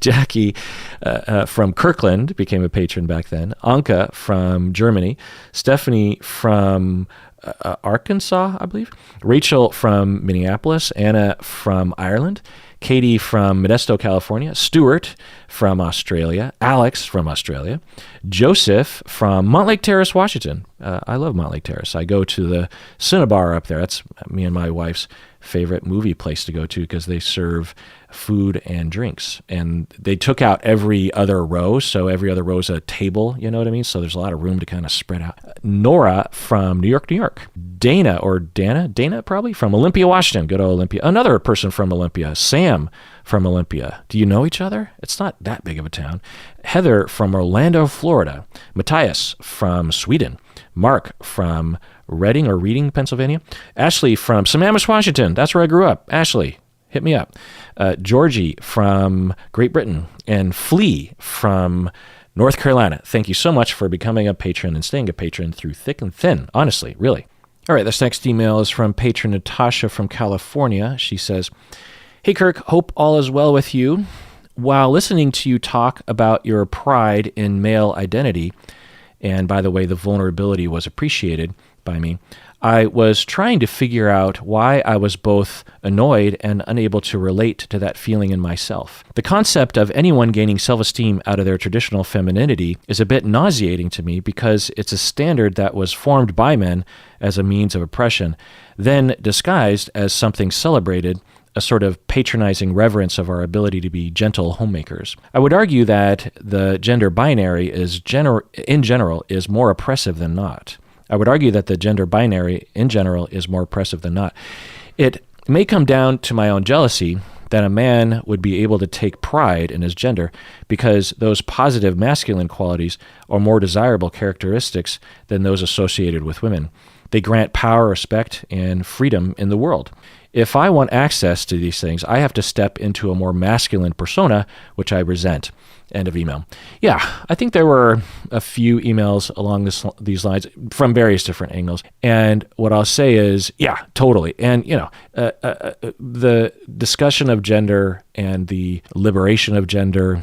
Jackie from Kirkland became a patron back then. Anka from Germany. Stephanie from Arkansas, I believe. Rachel from Minneapolis. Anna from Ireland. Katie from Modesto, California. Stuart from Australia. Alex from Australia. Joseph from Montlake Terrace, Washington. I love Montlake Terrace. I go to the Cinnabar up there. That's me and my wife's favorite movie place to go to because they serve food and drinks. And they took out every other row, so every other row is a table, you know what I mean? So there's a lot of room to kind of spread out. Nora from New York, New York. Dana probably, from Olympia, Washington. Good old Olympia. Another person from Olympia. Sam from Olympia. Do you know each other? It's not that big of a town. Heather from Orlando, Florida. Matthias from Sweden. Mark from Reading, Pennsylvania. Ashley from Sammamish, Washington. That's where I grew up. Ashley, hit me up. Georgie from Great Britain. And Flea from North Carolina. Thank you so much for becoming a patron and staying a patron through thick and thin. Honestly, really. All right, this next email is from patron Natasha from California. She says, "Hey Kirk, hope all is well with you. While listening to you talk about your pride in male identity," and by the way, the vulnerability was appreciated by me, "I was trying to figure out why I was both annoyed and unable to relate to that feeling in myself. The concept of anyone gaining self-esteem out of their traditional femininity is a bit nauseating to me because it's a standard that was formed by men as a means of oppression, then disguised as something celebrated, a sort of patronizing reverence of our ability to be gentle homemakers. I would argue that the gender binary in general is more oppressive than not. I would argue that the gender binary in general is more oppressive than not. It may come down to my own jealousy that a man would be able to take pride in his gender because those positive masculine qualities are more desirable characteristics than those associated with women. They grant power, respect, and freedom in the world. If I want access to these things, I have to step into a more masculine persona, which I resent." End of email. Yeah, I think there were a few emails along these lines from various different angles. And what I'll say is, yeah, totally. And, the discussion of gender and the liberation of gender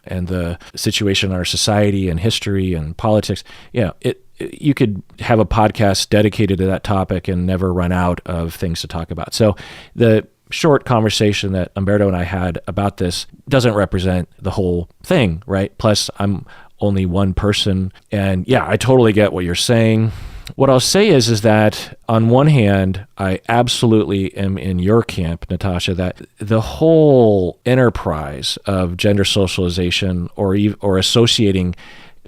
and the situation in our society and history and politics, you could have a podcast dedicated to that topic and never run out of things to talk about. So the short conversation that Umberto and I had about this doesn't represent the whole thing, right? Plus, I'm only one person. And yeah, I totally get what you're saying. What I'll say is that on one hand, I absolutely am in your camp, Natasha, that the whole enterprise of gender socialization or associating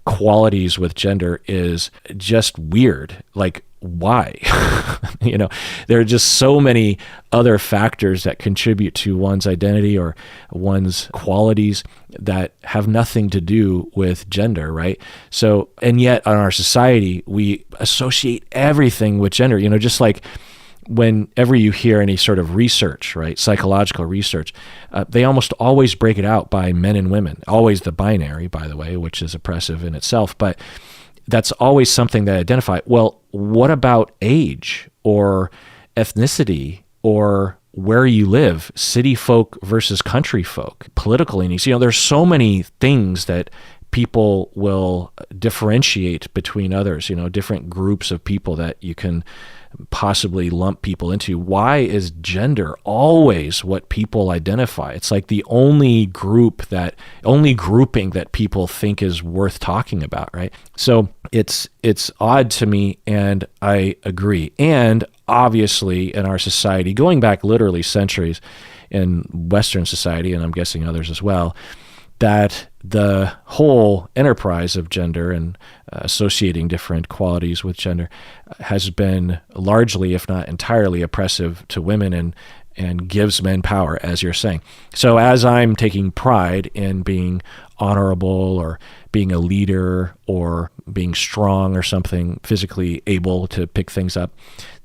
qualities with gender is just weird. Like, why? There are just so many other factors that contribute to one's identity or one's qualities that have nothing to do with gender, right? So, and yet on our society, we associate everything with gender, just like whenever you hear any sort of research, right, psychological research, they almost always break it out by men and women, always the binary, by the way, which is oppressive in itself, but that's always something that identify. Well, what about age or ethnicity or where you live, city folk versus country folk, political leanings? There's so many things that people will differentiate between others, different groups of people that you can possibly lump people into. Why is gender always what people identify? It's like the only grouping that people think is worth talking about, right? So it's odd to me, and I agree. And obviously in our society, going back literally centuries in Western society, and I'm guessing others as well, that the whole enterprise of gender and associating different qualities with gender has been largely, if not entirely, oppressive to women and gives men power, as you're saying. So as I'm taking pride in being honorable or being a leader or being strong or something, physically able to pick things up,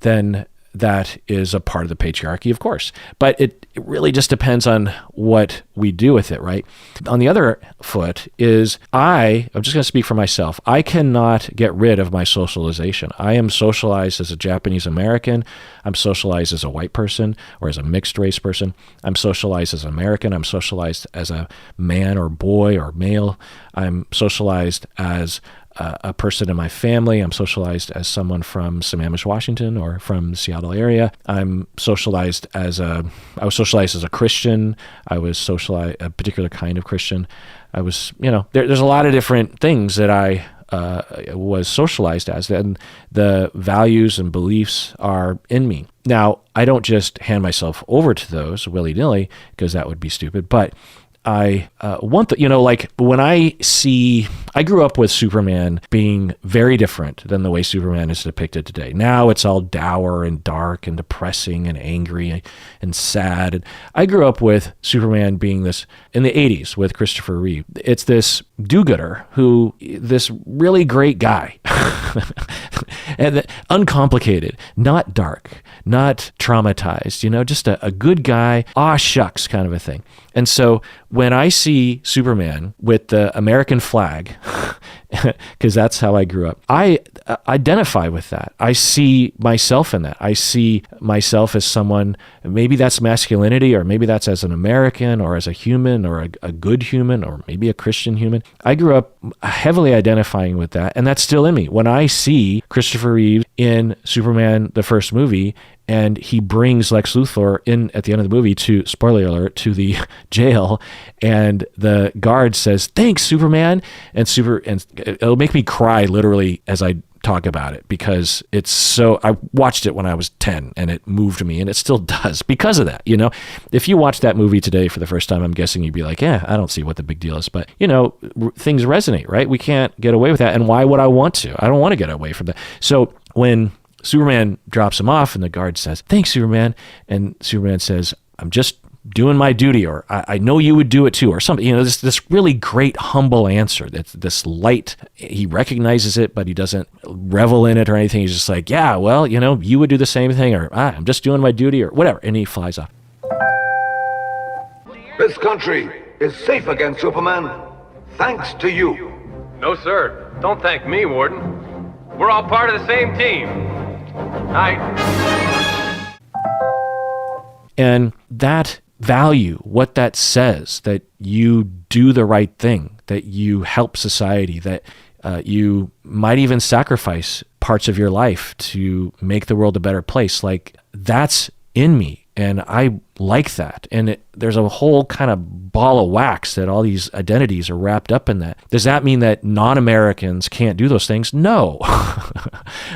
then that is a part of the patriarchy, of course. But it really just depends on what we do with it, right? On the other foot is I'm just going to speak for myself. I cannot get rid of my socialization. I am socialized as a Japanese American. I'm socialized as a white person or as a mixed race person. I'm socialized as an American. I'm socialized as a man or boy or male. I'm socialized as a person in my family. I'm socialized as someone from Sammamish, Washington, or from the Seattle area. I was socialized as a Christian. I was socialized a particular kind of Christian. I was, there's a lot of different things that I was socialized as, and the values and beliefs are in me. Now, I don't just hand myself over to those willy-nilly, because that would be stupid, but I want when I grew up with Superman being very different than the way Superman is depicted today. Now it's all dour and dark and depressing and angry and sad. And I grew up with Superman being this in the 80s with Christopher Reeve. It's this do-gooder this really great guy. And uncomplicated, not dark, not traumatized, just a good guy, shucks kind of a thing. And so when I see Superman with the American flag, because that's how I grew up, I identify with that. I see myself in that. I see myself as someone, maybe that's masculinity, or maybe that's as an American or as a human or a good human or maybe a Christian human. I grew up heavily identifying with that, and that's still in me. When I see Christopher Reeve in Superman, the first movie, and he brings Lex Luthor in at the end of the movie to, spoiler alert, to the jail, and the guard says, "Thanks, Superman," and it'll make me cry literally as I talk about it, because I watched it when I was 10 and it moved me, and it still does because of that. If you watch that movie today for the first time, I'm guessing you'd be like, I don't see what the big deal is, but things resonate, right? We can't get away with that. And why would I want to? I don't want to get away from that. So when Superman drops him off and the guard says, "Thanks, Superman," and Superman says, "I'm just doing my duty," or I know you would do it too, or something, this really great, humble answer. That's this light, he recognizes it, but he doesn't revel in it or anything. He's just like, yeah, well, you would do the same thing, or I'm just doing my duty, or whatever. And he flies off. This country is safe against Superman, thanks to you. No, sir. Don't thank me, Warden. We're all part of the same team. And that value, what that says, that you do the right thing, that you help society, that you might even sacrifice parts of your life to make the world a better place, like that's in me. And I like that. And there's a whole kind of ball of wax that all these identities are wrapped up in that. Does that mean that non-Americans can't do those things? No.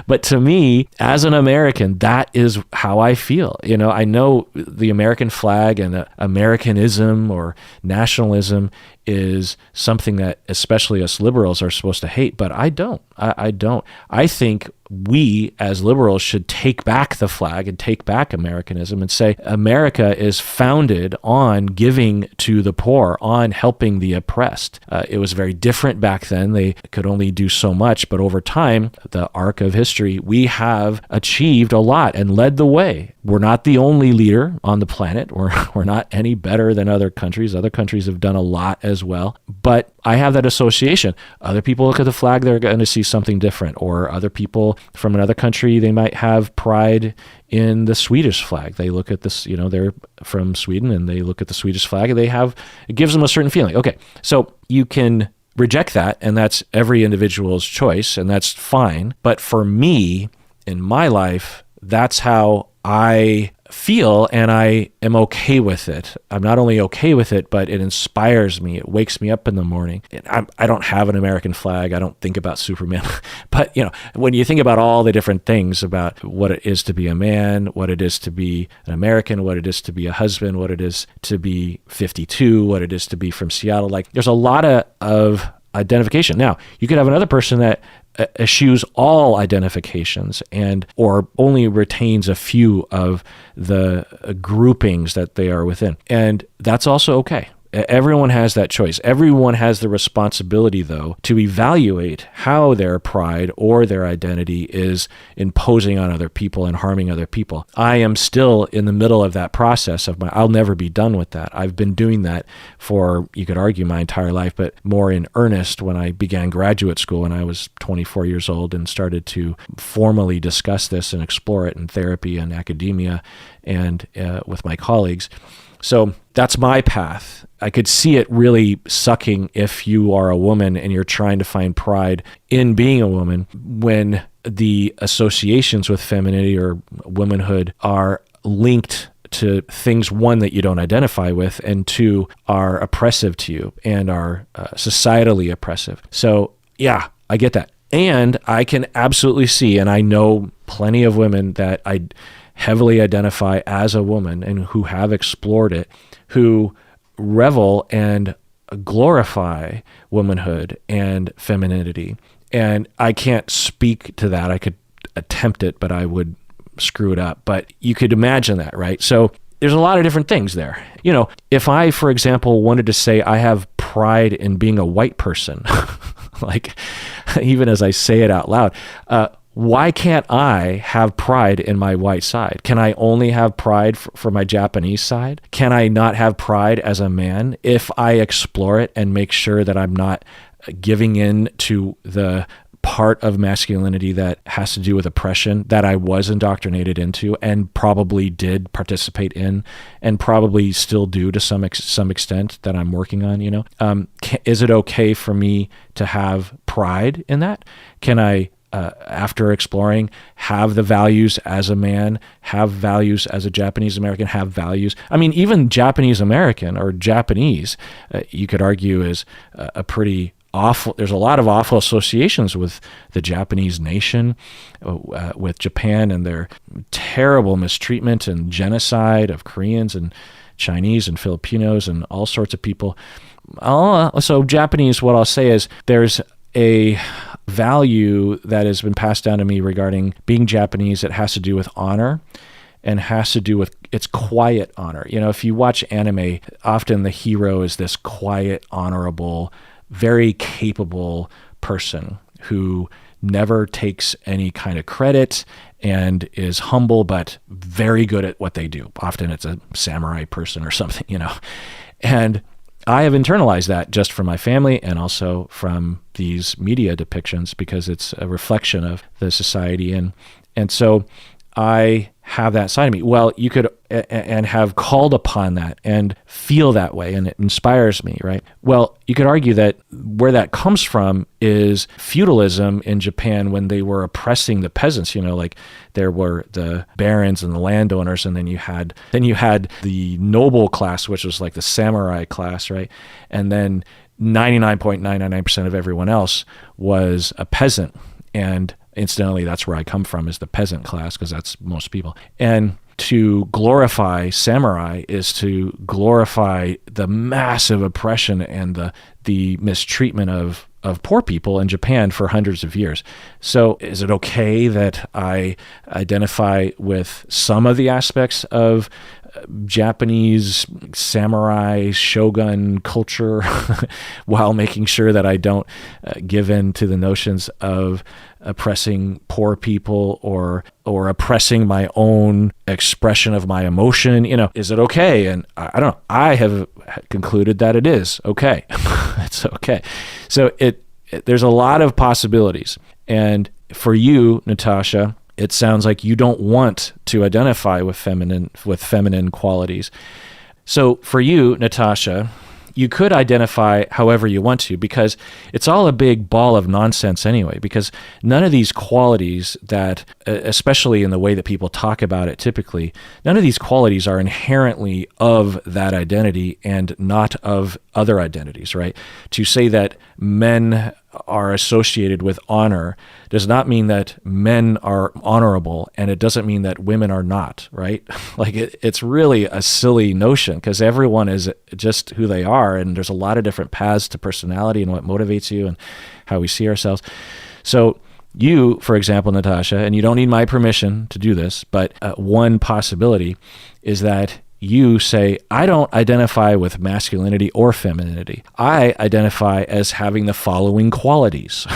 But to me, as an American, that is how I feel. I know the American flag and Americanism or nationalism is something that especially us liberals are supposed to hate, but I don't. I don't. I think we as liberals should take back the flag and take back Americanism and say America is founded on giving to the poor, on helping the oppressed. It was very different back then. They could only do so much, but over time, the arc of history, we have achieved a lot and led the way. We're not the only leader on the planet. We're not any better than other countries. Other countries have done a lot as well, but I have that association. Other people look at the flag, they're going to see something different, or other people from another country, they might have pride in the Swedish flag. They look at this, they're from Sweden and they look at the Swedish flag and it gives them a certain feeling. Okay, so you can reject that, and that's every individual's choice, and that's fine. But for me, in my life, that's how I feel, and I am okay with it. I'm not only okay with it, but it inspires me. It wakes me up in the morning. I don't have an American flag. I don't think about Superman. But, when you think about all the different things about what it is to be a man, what it is to be an American, what it is to be a husband, what it is to be 52, what it is to be from Seattle, like there's a lot of identification. Now, you could have another person that eschews all identifications or only retains a few of the groupings that they are within. And that's also okay. Everyone has that choice. Everyone has the responsibility, though, to evaluate how their pride or their identity is imposing on other people and harming other people. I am still in the middle of that process I'll never be done with that. I've been doing that for, you could argue, my entire life, but more in earnest when I began graduate school when I was 24 years old and started to formally discuss this and explore it in therapy and academia and with my colleagues. So that's my path. I could see it really sucking if you are a woman and you're trying to find pride in being a woman when the associations with femininity or womanhood are linked to things, one, that you don't identify with, and two, are oppressive to you and are societally oppressive. So yeah, I get that. And I can absolutely see, and I know plenty of women that I heavily identify as a woman and who have explored it, who revel and glorify womanhood and femininity. And I can't speak to that. I could attempt it, but I would screw it up. But you could imagine that, right? So there's a lot of different things there. If I, for example, wanted to say I have pride in being a white person, like even as I say it out loud, why can't I have pride in my white side? Can I only have pride for my Japanese side? Can I not have pride as a man if I explore it and make sure that I'm not giving in to the part of masculinity that has to do with oppression that I was indoctrinated into and probably did participate in and probably still do to some extent that I'm working on, is it okay for me to have pride in that? Can I, after exploring, have the values as a man, have values as a Japanese American, have values? I mean, even Japanese American or Japanese, you could argue is a pretty awful, there's a lot of awful associations with the Japanese nation, with Japan and their terrible mistreatment and genocide of Koreans and Chinese and Filipinos and all sorts of people. So Japanese, what I'll say is there's a value that has been passed down to me regarding being Japanese that has to do with honor and has to do with its quiet honor. If you watch anime, often the hero is this quiet, honorable, very capable person who never takes any kind of credit and is humble but very good at what they do. Often it's a samurai person or something, And I have internalized that just from my family and also from these media depictions because it's a reflection of the society. And so I have that side of me. Well, you could and have called upon that and feel that way, and it inspires me, right? Well, you could argue that where that comes from is feudalism in Japan when they were oppressing the peasants. Like there were the barons and the landowners, and then you had the noble class, which was like the samurai class, right? And then 99.999% of everyone else was a peasant. And incidentally, that's where I come from, is the peasant class, because that's most people. And to glorify samurai is to glorify the massive oppression and the mistreatment of poor people in Japan for hundreds of years. So is it okay that I identify with some of the aspects of Japanese samurai shogun culture while making sure that I don't give in to the notions of oppressing poor people or oppressing my own expression of my emotion? Is it okay? And I don't know. I have concluded that it is okay. It's okay. So there's a lot of possibilities. And for you, Natasha, it sounds like you don't want to identify with feminine qualities. So for you, Natasha, you could identify however you want to, because it's all a big ball of nonsense anyway, because none of these qualities that, especially in the way that people talk about it typically, none of these qualities are inherently of that identity and not of other identities, right? To say that men are associated with honor does not mean that men are honorable, and it doesn't mean that women are not, right? Like it's really a silly notion, because everyone is just who they are, and there's a lot of different paths to personality and what motivates you and how we see ourselves. So you, for example, Natasha, and you don't need my permission to do this, but one possibility is that you say, I don't identify with masculinity or femininity. I identify as having the following qualities.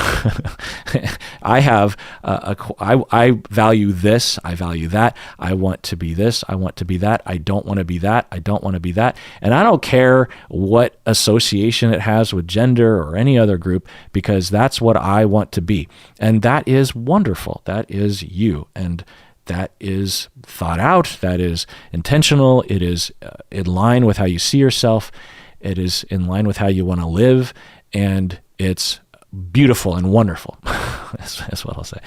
I have, I value this, I value that, I want to be this, I want to be that, I don't want to be that, I don't want to be that. And I don't care what association it has with gender or any other group, because that's what I want to be. And that is wonderful. That is you. And that is thought out, that is intentional, it is in line with how you see yourself, it is in line with how you want to live, and it's beautiful and wonderful. That's what I'll say.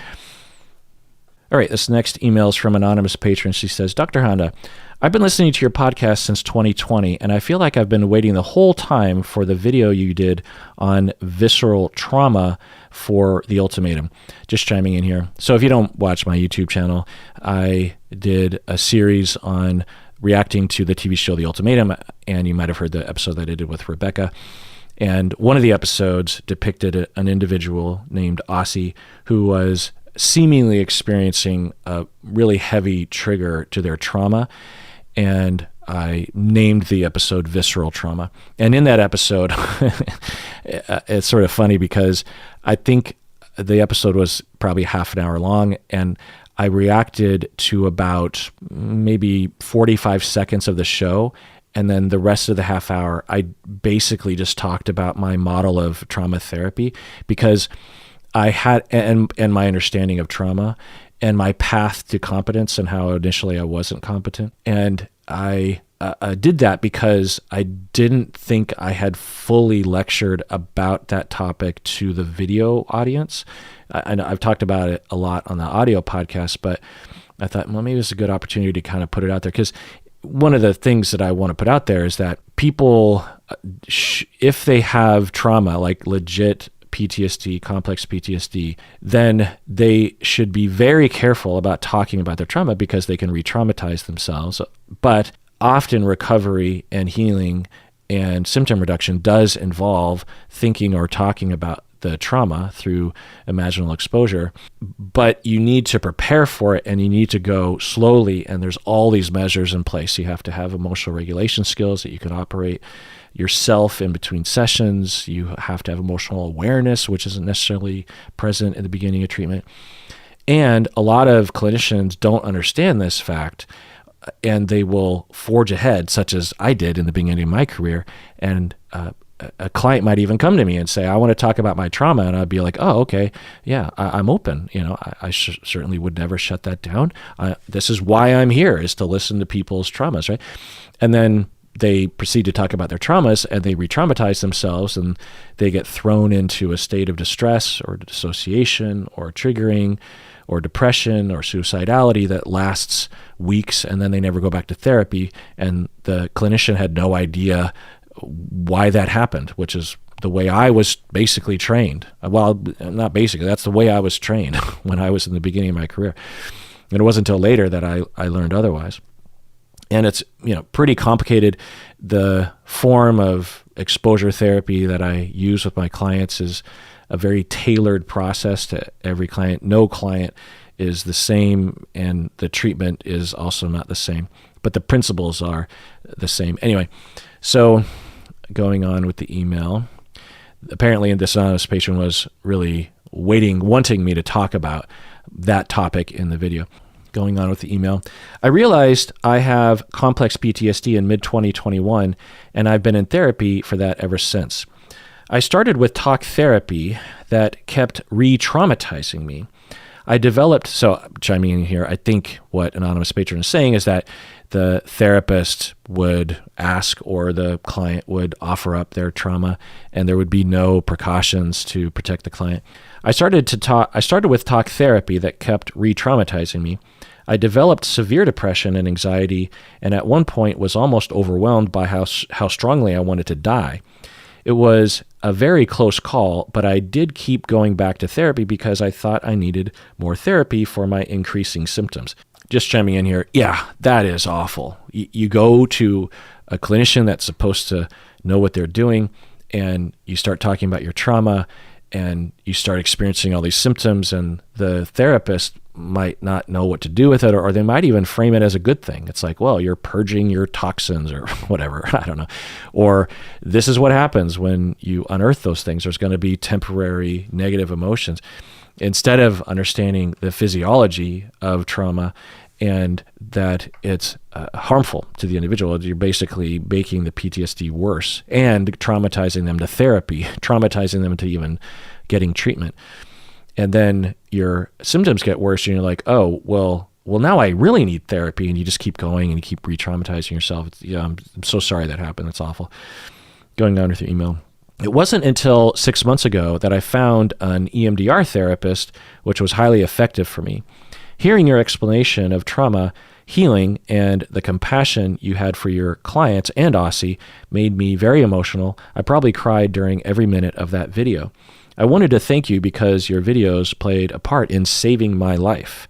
All right, this next email is from anonymous patron. She says, Dr. Honda, I've been listening to your podcast since 2020, and I feel like I've been waiting the whole time for the video you did on visceral trauma for the ultimatum. Just chiming in here. So if you don't watch my YouTube channel, I did a series on reacting to the TV show The Ultimatum, and you might have heard the episode that I did with Rebecca. And one of the episodes depicted an individual named Aussie who was seemingly experiencing a really heavy trigger to their trauma. And I named the episode Visceral Trauma. And in that episode, it's sort of funny because I think the episode was probably half an hour long, and I reacted to about maybe 45 seconds of the show. And then the rest of the half hour, I basically just talked about my model of trauma therapy, because I had, and my understanding of trauma and my path to competence and how initially I wasn't competent. And I did that because I didn't think I had fully lectured about that topic to the video audience. I've talked about it a lot on the audio podcast, but I thought, well, maybe it's a good opportunity to kind of put it out there, because one of the things that I want to put out there is that people, if they have trauma, like legit PTSD, complex PTSD, then they should be very careful about talking about their trauma, because they can re-traumatize themselves. But often recovery and healing and symptom reduction does involve thinking or talking about the trauma through imaginal exposure, but you need to prepare for it, and you need to go slowly, and there's all these measures in place. You have to have emotional regulation skills that you can operate yourself in between sessions. You have to have emotional awareness, which isn't necessarily present in the beginning of treatment. And a lot of clinicians don't understand this fact, and they will forge ahead, such as I did in the beginning of my career. And a client might even come to me and say, I want to talk about my trauma. And I'd be like, oh, okay, yeah, I'm open. You know, I certainly would never shut that down. This is why I'm here, is to listen to people's traumas, right? And then they proceed to talk about their traumas, and they re-traumatize themselves, and they get thrown into a state of distress or dissociation or triggering or depression or suicidality that lasts weeks, and then they never go back to therapy. And the clinician had no idea why that happened, which is the way I was basically trained. Well, not basically, that's the way I was trained when I was in the beginning of my career. And it wasn't until later that I learned otherwise. And it's, pretty complicated. The form of exposure therapy that I use with my clients is a very tailored process to every client. No client is the same, and the treatment is also not the same, but the principles are the same. Anyway, so going on with the email, apparently this anonymous patron was really wanting me to talk about that topic in the video. Going on with the email, I realized I have complex PTSD in mid-2021, and I've been in therapy for that ever since. I started with talk therapy that kept re-traumatizing me. I developed, so chiming in here, I think what Anonymous Patron is saying is that the therapist would ask or the client would offer up their trauma and there would be no precautions to protect the client. I started with talk therapy that kept re-traumatizing me. I developed severe depression and anxiety, and at one point was almost overwhelmed by how strongly I wanted to die. It was a very close call, but I did keep going back to therapy because I thought I needed more therapy for my increasing symptoms. Just chiming in here, yeah, that is awful. You go to a clinician that's supposed to know what they're doing, and you start talking about your trauma, and you start experiencing all these symptoms, and the therapist might not know what to do with it, or they might even frame it as a good thing. It's like, well, you're purging your toxins or whatever, I don't know. Or this is what happens when you unearth those things. There's going to be temporary negative emotions. Instead of understanding the physiology of trauma and that it's harmful to the individual, you're basically making the PTSD worse and traumatizing them to therapy, traumatizing them to even getting treatment. And then your symptoms get worse and you're like, oh, well, now I really need therapy. And you just keep going and you keep re-traumatizing yourself. I'm so sorry that happened. That's awful. Going on with your email. It wasn't until 6 months ago that I found an EMDR therapist, which was highly effective for me. Hearing your explanation of trauma, healing, and the compassion you had for your clients and Aussie made me very emotional. I probably cried during every minute of that video. I wanted to thank you because your videos played a part in saving my life.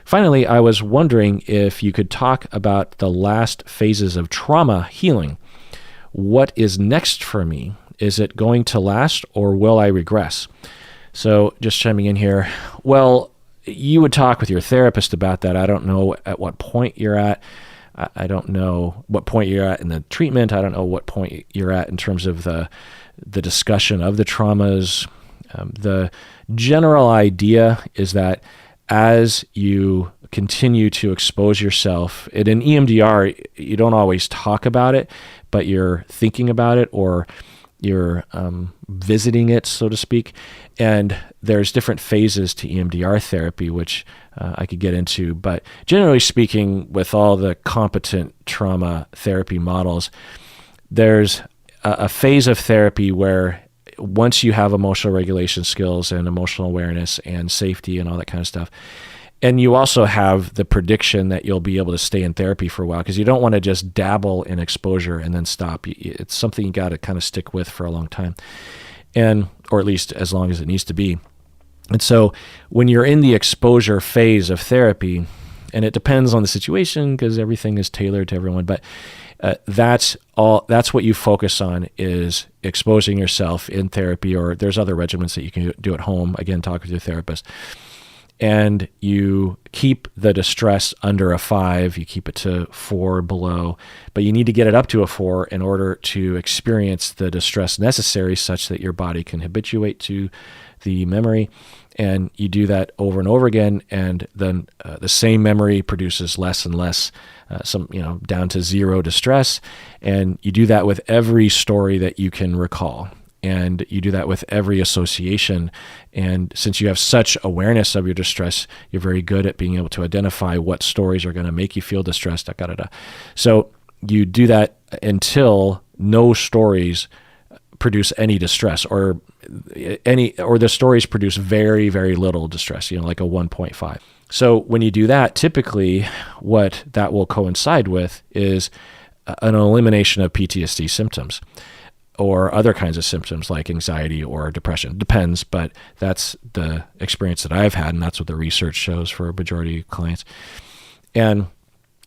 Finally, I was wondering if you could talk about the last phases of trauma healing. What is next for me? Is it going to last or will I regress? So just chiming in here, well, you would talk with your therapist about that. I don't know at what point you're at. I don't know what point you're at in the treatment. I don't know what point you're at in terms of the discussion of the traumas. The general idea is that as you continue to expose yourself, and in EMDR, you don't always talk about it, but you're thinking about it or you're visiting it, so to speak. And there's different phases to EMDR therapy, which I could get into. But generally speaking, with all the competent trauma therapy models, there's a phase of therapy where once you have emotional regulation skills and emotional awareness and safety and all that kind of stuff, and you also have the prediction that you'll be able to stay in therapy for a while because you don't want to just dabble in exposure and then stop. It's something you got to kind of stick with for a long time, or at least as long as it needs to be. And so when you're in the exposure phase of therapy, and it depends on the situation because everything is tailored to everyone, but that's what you focus on is exposing yourself in therapy, or there's other regimens that you can do at home. Again, talk with your therapist. And you keep the distress under a 5, you keep it to 4 below, but you need to get it up to a 4 in order to experience the distress necessary such that your body can habituate to the memory. And you do that over and over again, and then the same memory produces less and less, down to 0 distress. And you do that with every story that you can recall. And you do that with every association. And since you have such awareness of your distress, you're very good at being able to identify what stories are going to make you feel distressed. So you do that until no stories produce any distress, or the stories produce very, very little distress, like a 1.5. So when you do that, typically what that will coincide with is an elimination of PTSD symptoms, or other kinds of symptoms like anxiety or depression. Depends, but that's the experience that I've had, and that's what the research shows for a majority of clients. And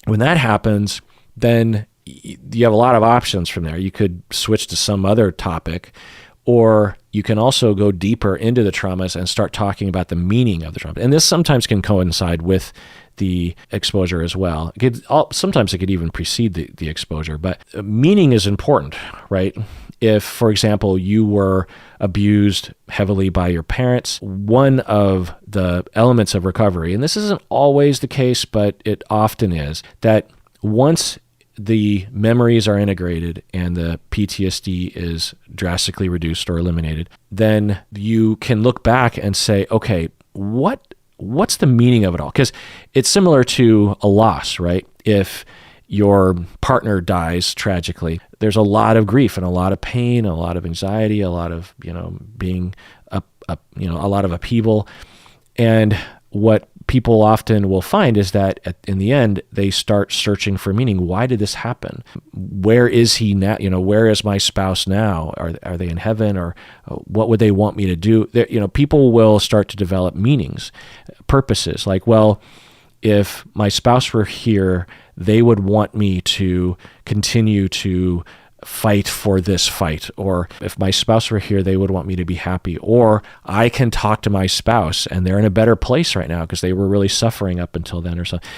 when that happens, then you have a lot of options from there. You could switch to some other topic, or you can also go deeper into the traumas and start talking about the meaning of the trauma. And this sometimes can coincide with the exposure as well. Sometimes it could even precede the exposure, but meaning is important, right? If, for example, you were abused heavily by your parents, one of the elements of recovery, and this isn't always the case, but it often is, that once the memories are integrated and the PTSD is drastically reduced or eliminated, then you can look back and say, okay, what what's the meaning of it all? Because it's similar to a loss, right? If your partner dies tragically, there's a lot of grief and a lot of pain, a lot of anxiety, a lot of, being a lot of upheaval. And what people often will find is that in the end, they start searching for meaning. Why did this happen? Where is he now? Where is my spouse now? Are they in heaven, or what would they want me to do? People will start to develop meanings, purposes. Like, well, if my spouse were here, they would want me to continue to fight for this fight. Or if my spouse were here, they would want me to be happy. Or I can talk to my spouse and they're in a better place right now because they were really suffering up until then or something.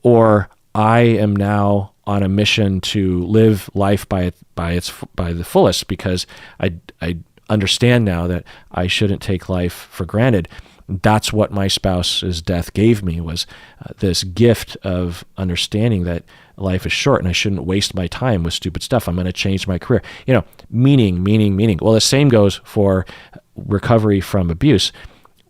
Or I am now on a mission to live life by the fullest because I understand now that I shouldn't take life for granted. That's what my spouse's death gave me, was this gift of understanding that life is short and I shouldn't waste my time with stupid stuff. I'm going to change my career. Meaning. Well, the same goes for recovery from abuse.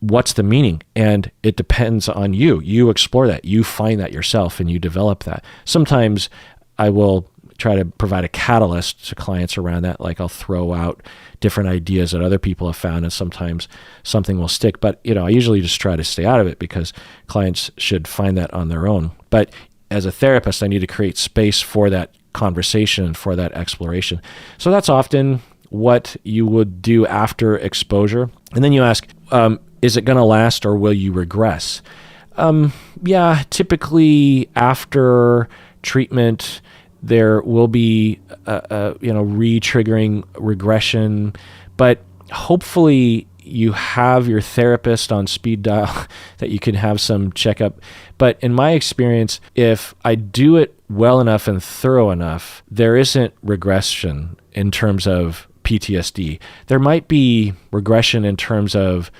What's the meaning? And it depends on you. You explore that. You find that yourself and you develop that. Sometimes I will try to provide a catalyst to clients around that. Like I'll throw out different ideas that other people have found, and sometimes something will stick. But, I usually just try to stay out of it because clients should find that on their own. But as a therapist, I need to create space for that conversation, for that exploration. So that's often what you would do after exposure. And then you ask, is it going to last or will you regress? Yeah, typically after treatment, there will be, re-triggering regression, but hopefully you have your therapist on speed dial that you can have some checkup. But in my experience, if I do it well enough and thorough enough, there isn't regression in terms of PTSD. There might be regression in terms of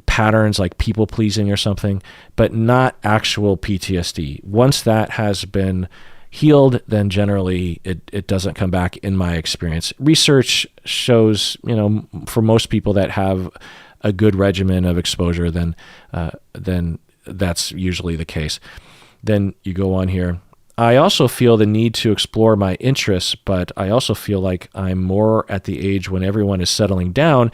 patterns like people pleasing or something, but not actual PTSD. Once that has been healed, then generally it doesn't come back in my experience. Research shows, for most people that have a good regimen of exposure, then that's usually the case. Then you go on here. I also feel the need to explore my interests, but I also feel like I'm more at the age when everyone is settling down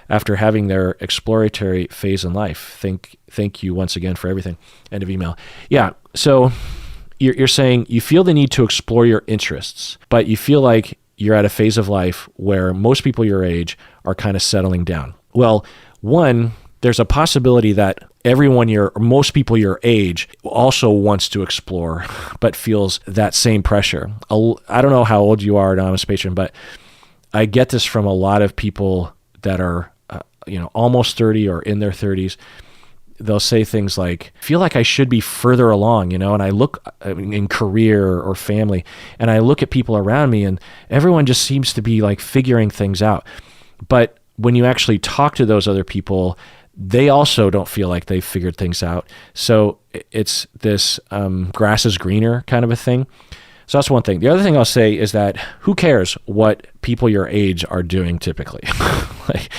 after having their exploratory phase in life. Thank you once again for everything. End of email. Yeah. So you're saying you feel the need to explore your interests, but you feel like you're at a phase of life where most people your age are kind of settling down. Well, one, there's a possibility that most people your age also wants to explore, but feels that same pressure. I don't know how old you are, anonymous patron, but I get this from a lot of people that are, almost 30 or in their 30s. They'll say things like, I feel like I should be further along, and I look in career or family, and I look at people around me and everyone just seems to be like figuring things out. But when you actually talk to those other people, they also don't feel like they've figured things out. So it's this grass is greener kind of a thing. So that's one thing. The other thing I'll say is that who cares what people your age are doing typically? Like,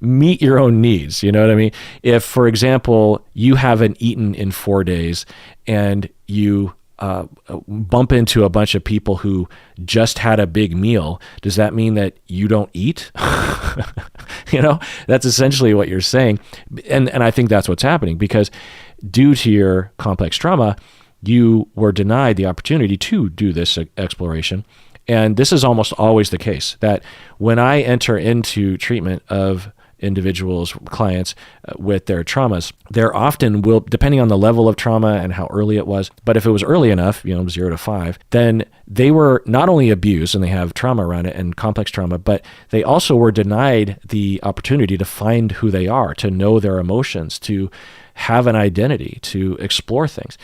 meet your own needs. You know what I mean? If, for example, you haven't eaten in 4 days and you bump into a bunch of people who just had a big meal, does that mean that you don't eat? That's essentially what you're saying. And I think that's what's happening, because due to your complex trauma, you were denied the opportunity to do this exploration. And this is almost always the case, that when I enter into treatment of individuals, clients with their traumas, there often will, depending on the level of trauma and how early it was, but if it was early enough, 0 to 5, then they were not only abused and they have trauma around it and complex trauma, but they also were denied the opportunity to find who they are, to know their emotions, to have an identity, to explore things.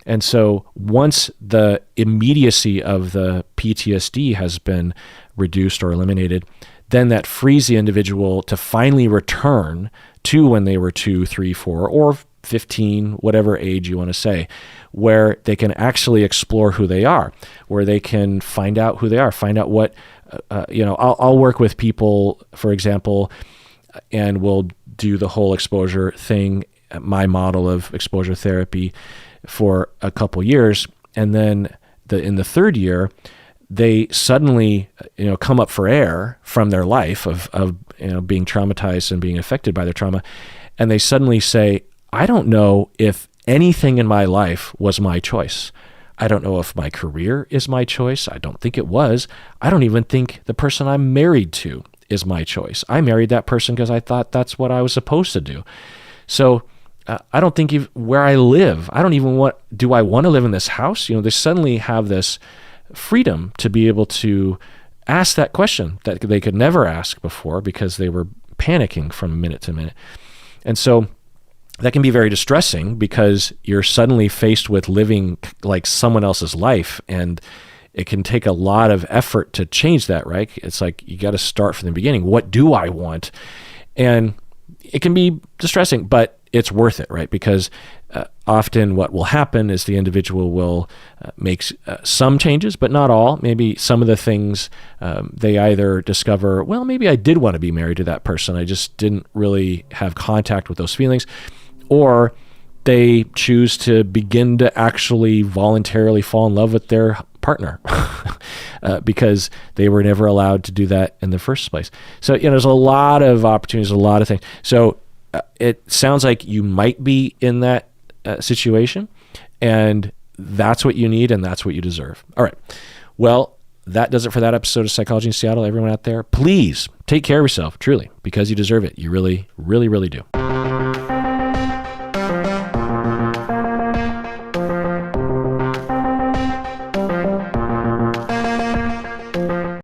And so once the immediacy of the PTSD has been reduced or eliminated, then that frees the individual to finally return to when they were 2, 3, 4, or 15, whatever age you want to say, where they can actually explore who they are, where they can find out who they are, find out what, I'll work with people, for example, and we'll do the whole exposure thing. my model of exposure therapy for a couple years. And then in the third year, they suddenly, come up for air from their life of being traumatized and being affected by their trauma. And they suddenly say, I don't know if anything in my life was my choice. I don't know if my career is my choice. I don't think it was. I don't even think the person I'm married to is my choice. I married that person because I thought that's what I was supposed to do. So I don't think where I live, I don't even do I want to live in this house? They suddenly have this freedom to be able to ask that question that they could never ask before because they were panicking from minute to minute. And so that can be very distressing because you're suddenly faced with living like someone else's life, and it can take a lot of effort to change that, right? It's like you got to start from the beginning. What do I want? And it can be distressing, but it's worth it, right? Because often what will happen is the individual will make some changes, but not all. Maybe some of the things they either discover, well, maybe I did want to be married to that person. I just didn't really have contact with those feelings. Or they choose to begin to actually voluntarily fall in love with their partner because they were never allowed to do that in the first place. So, there's a lot of opportunities, a lot of things. So it sounds like you might be in that situation, and that's what you need and that's what you deserve. All right. Well, that does it for that episode of Psychology in Seattle. Everyone out there, please take care of yourself, truly, because you deserve it. You really, really, really do.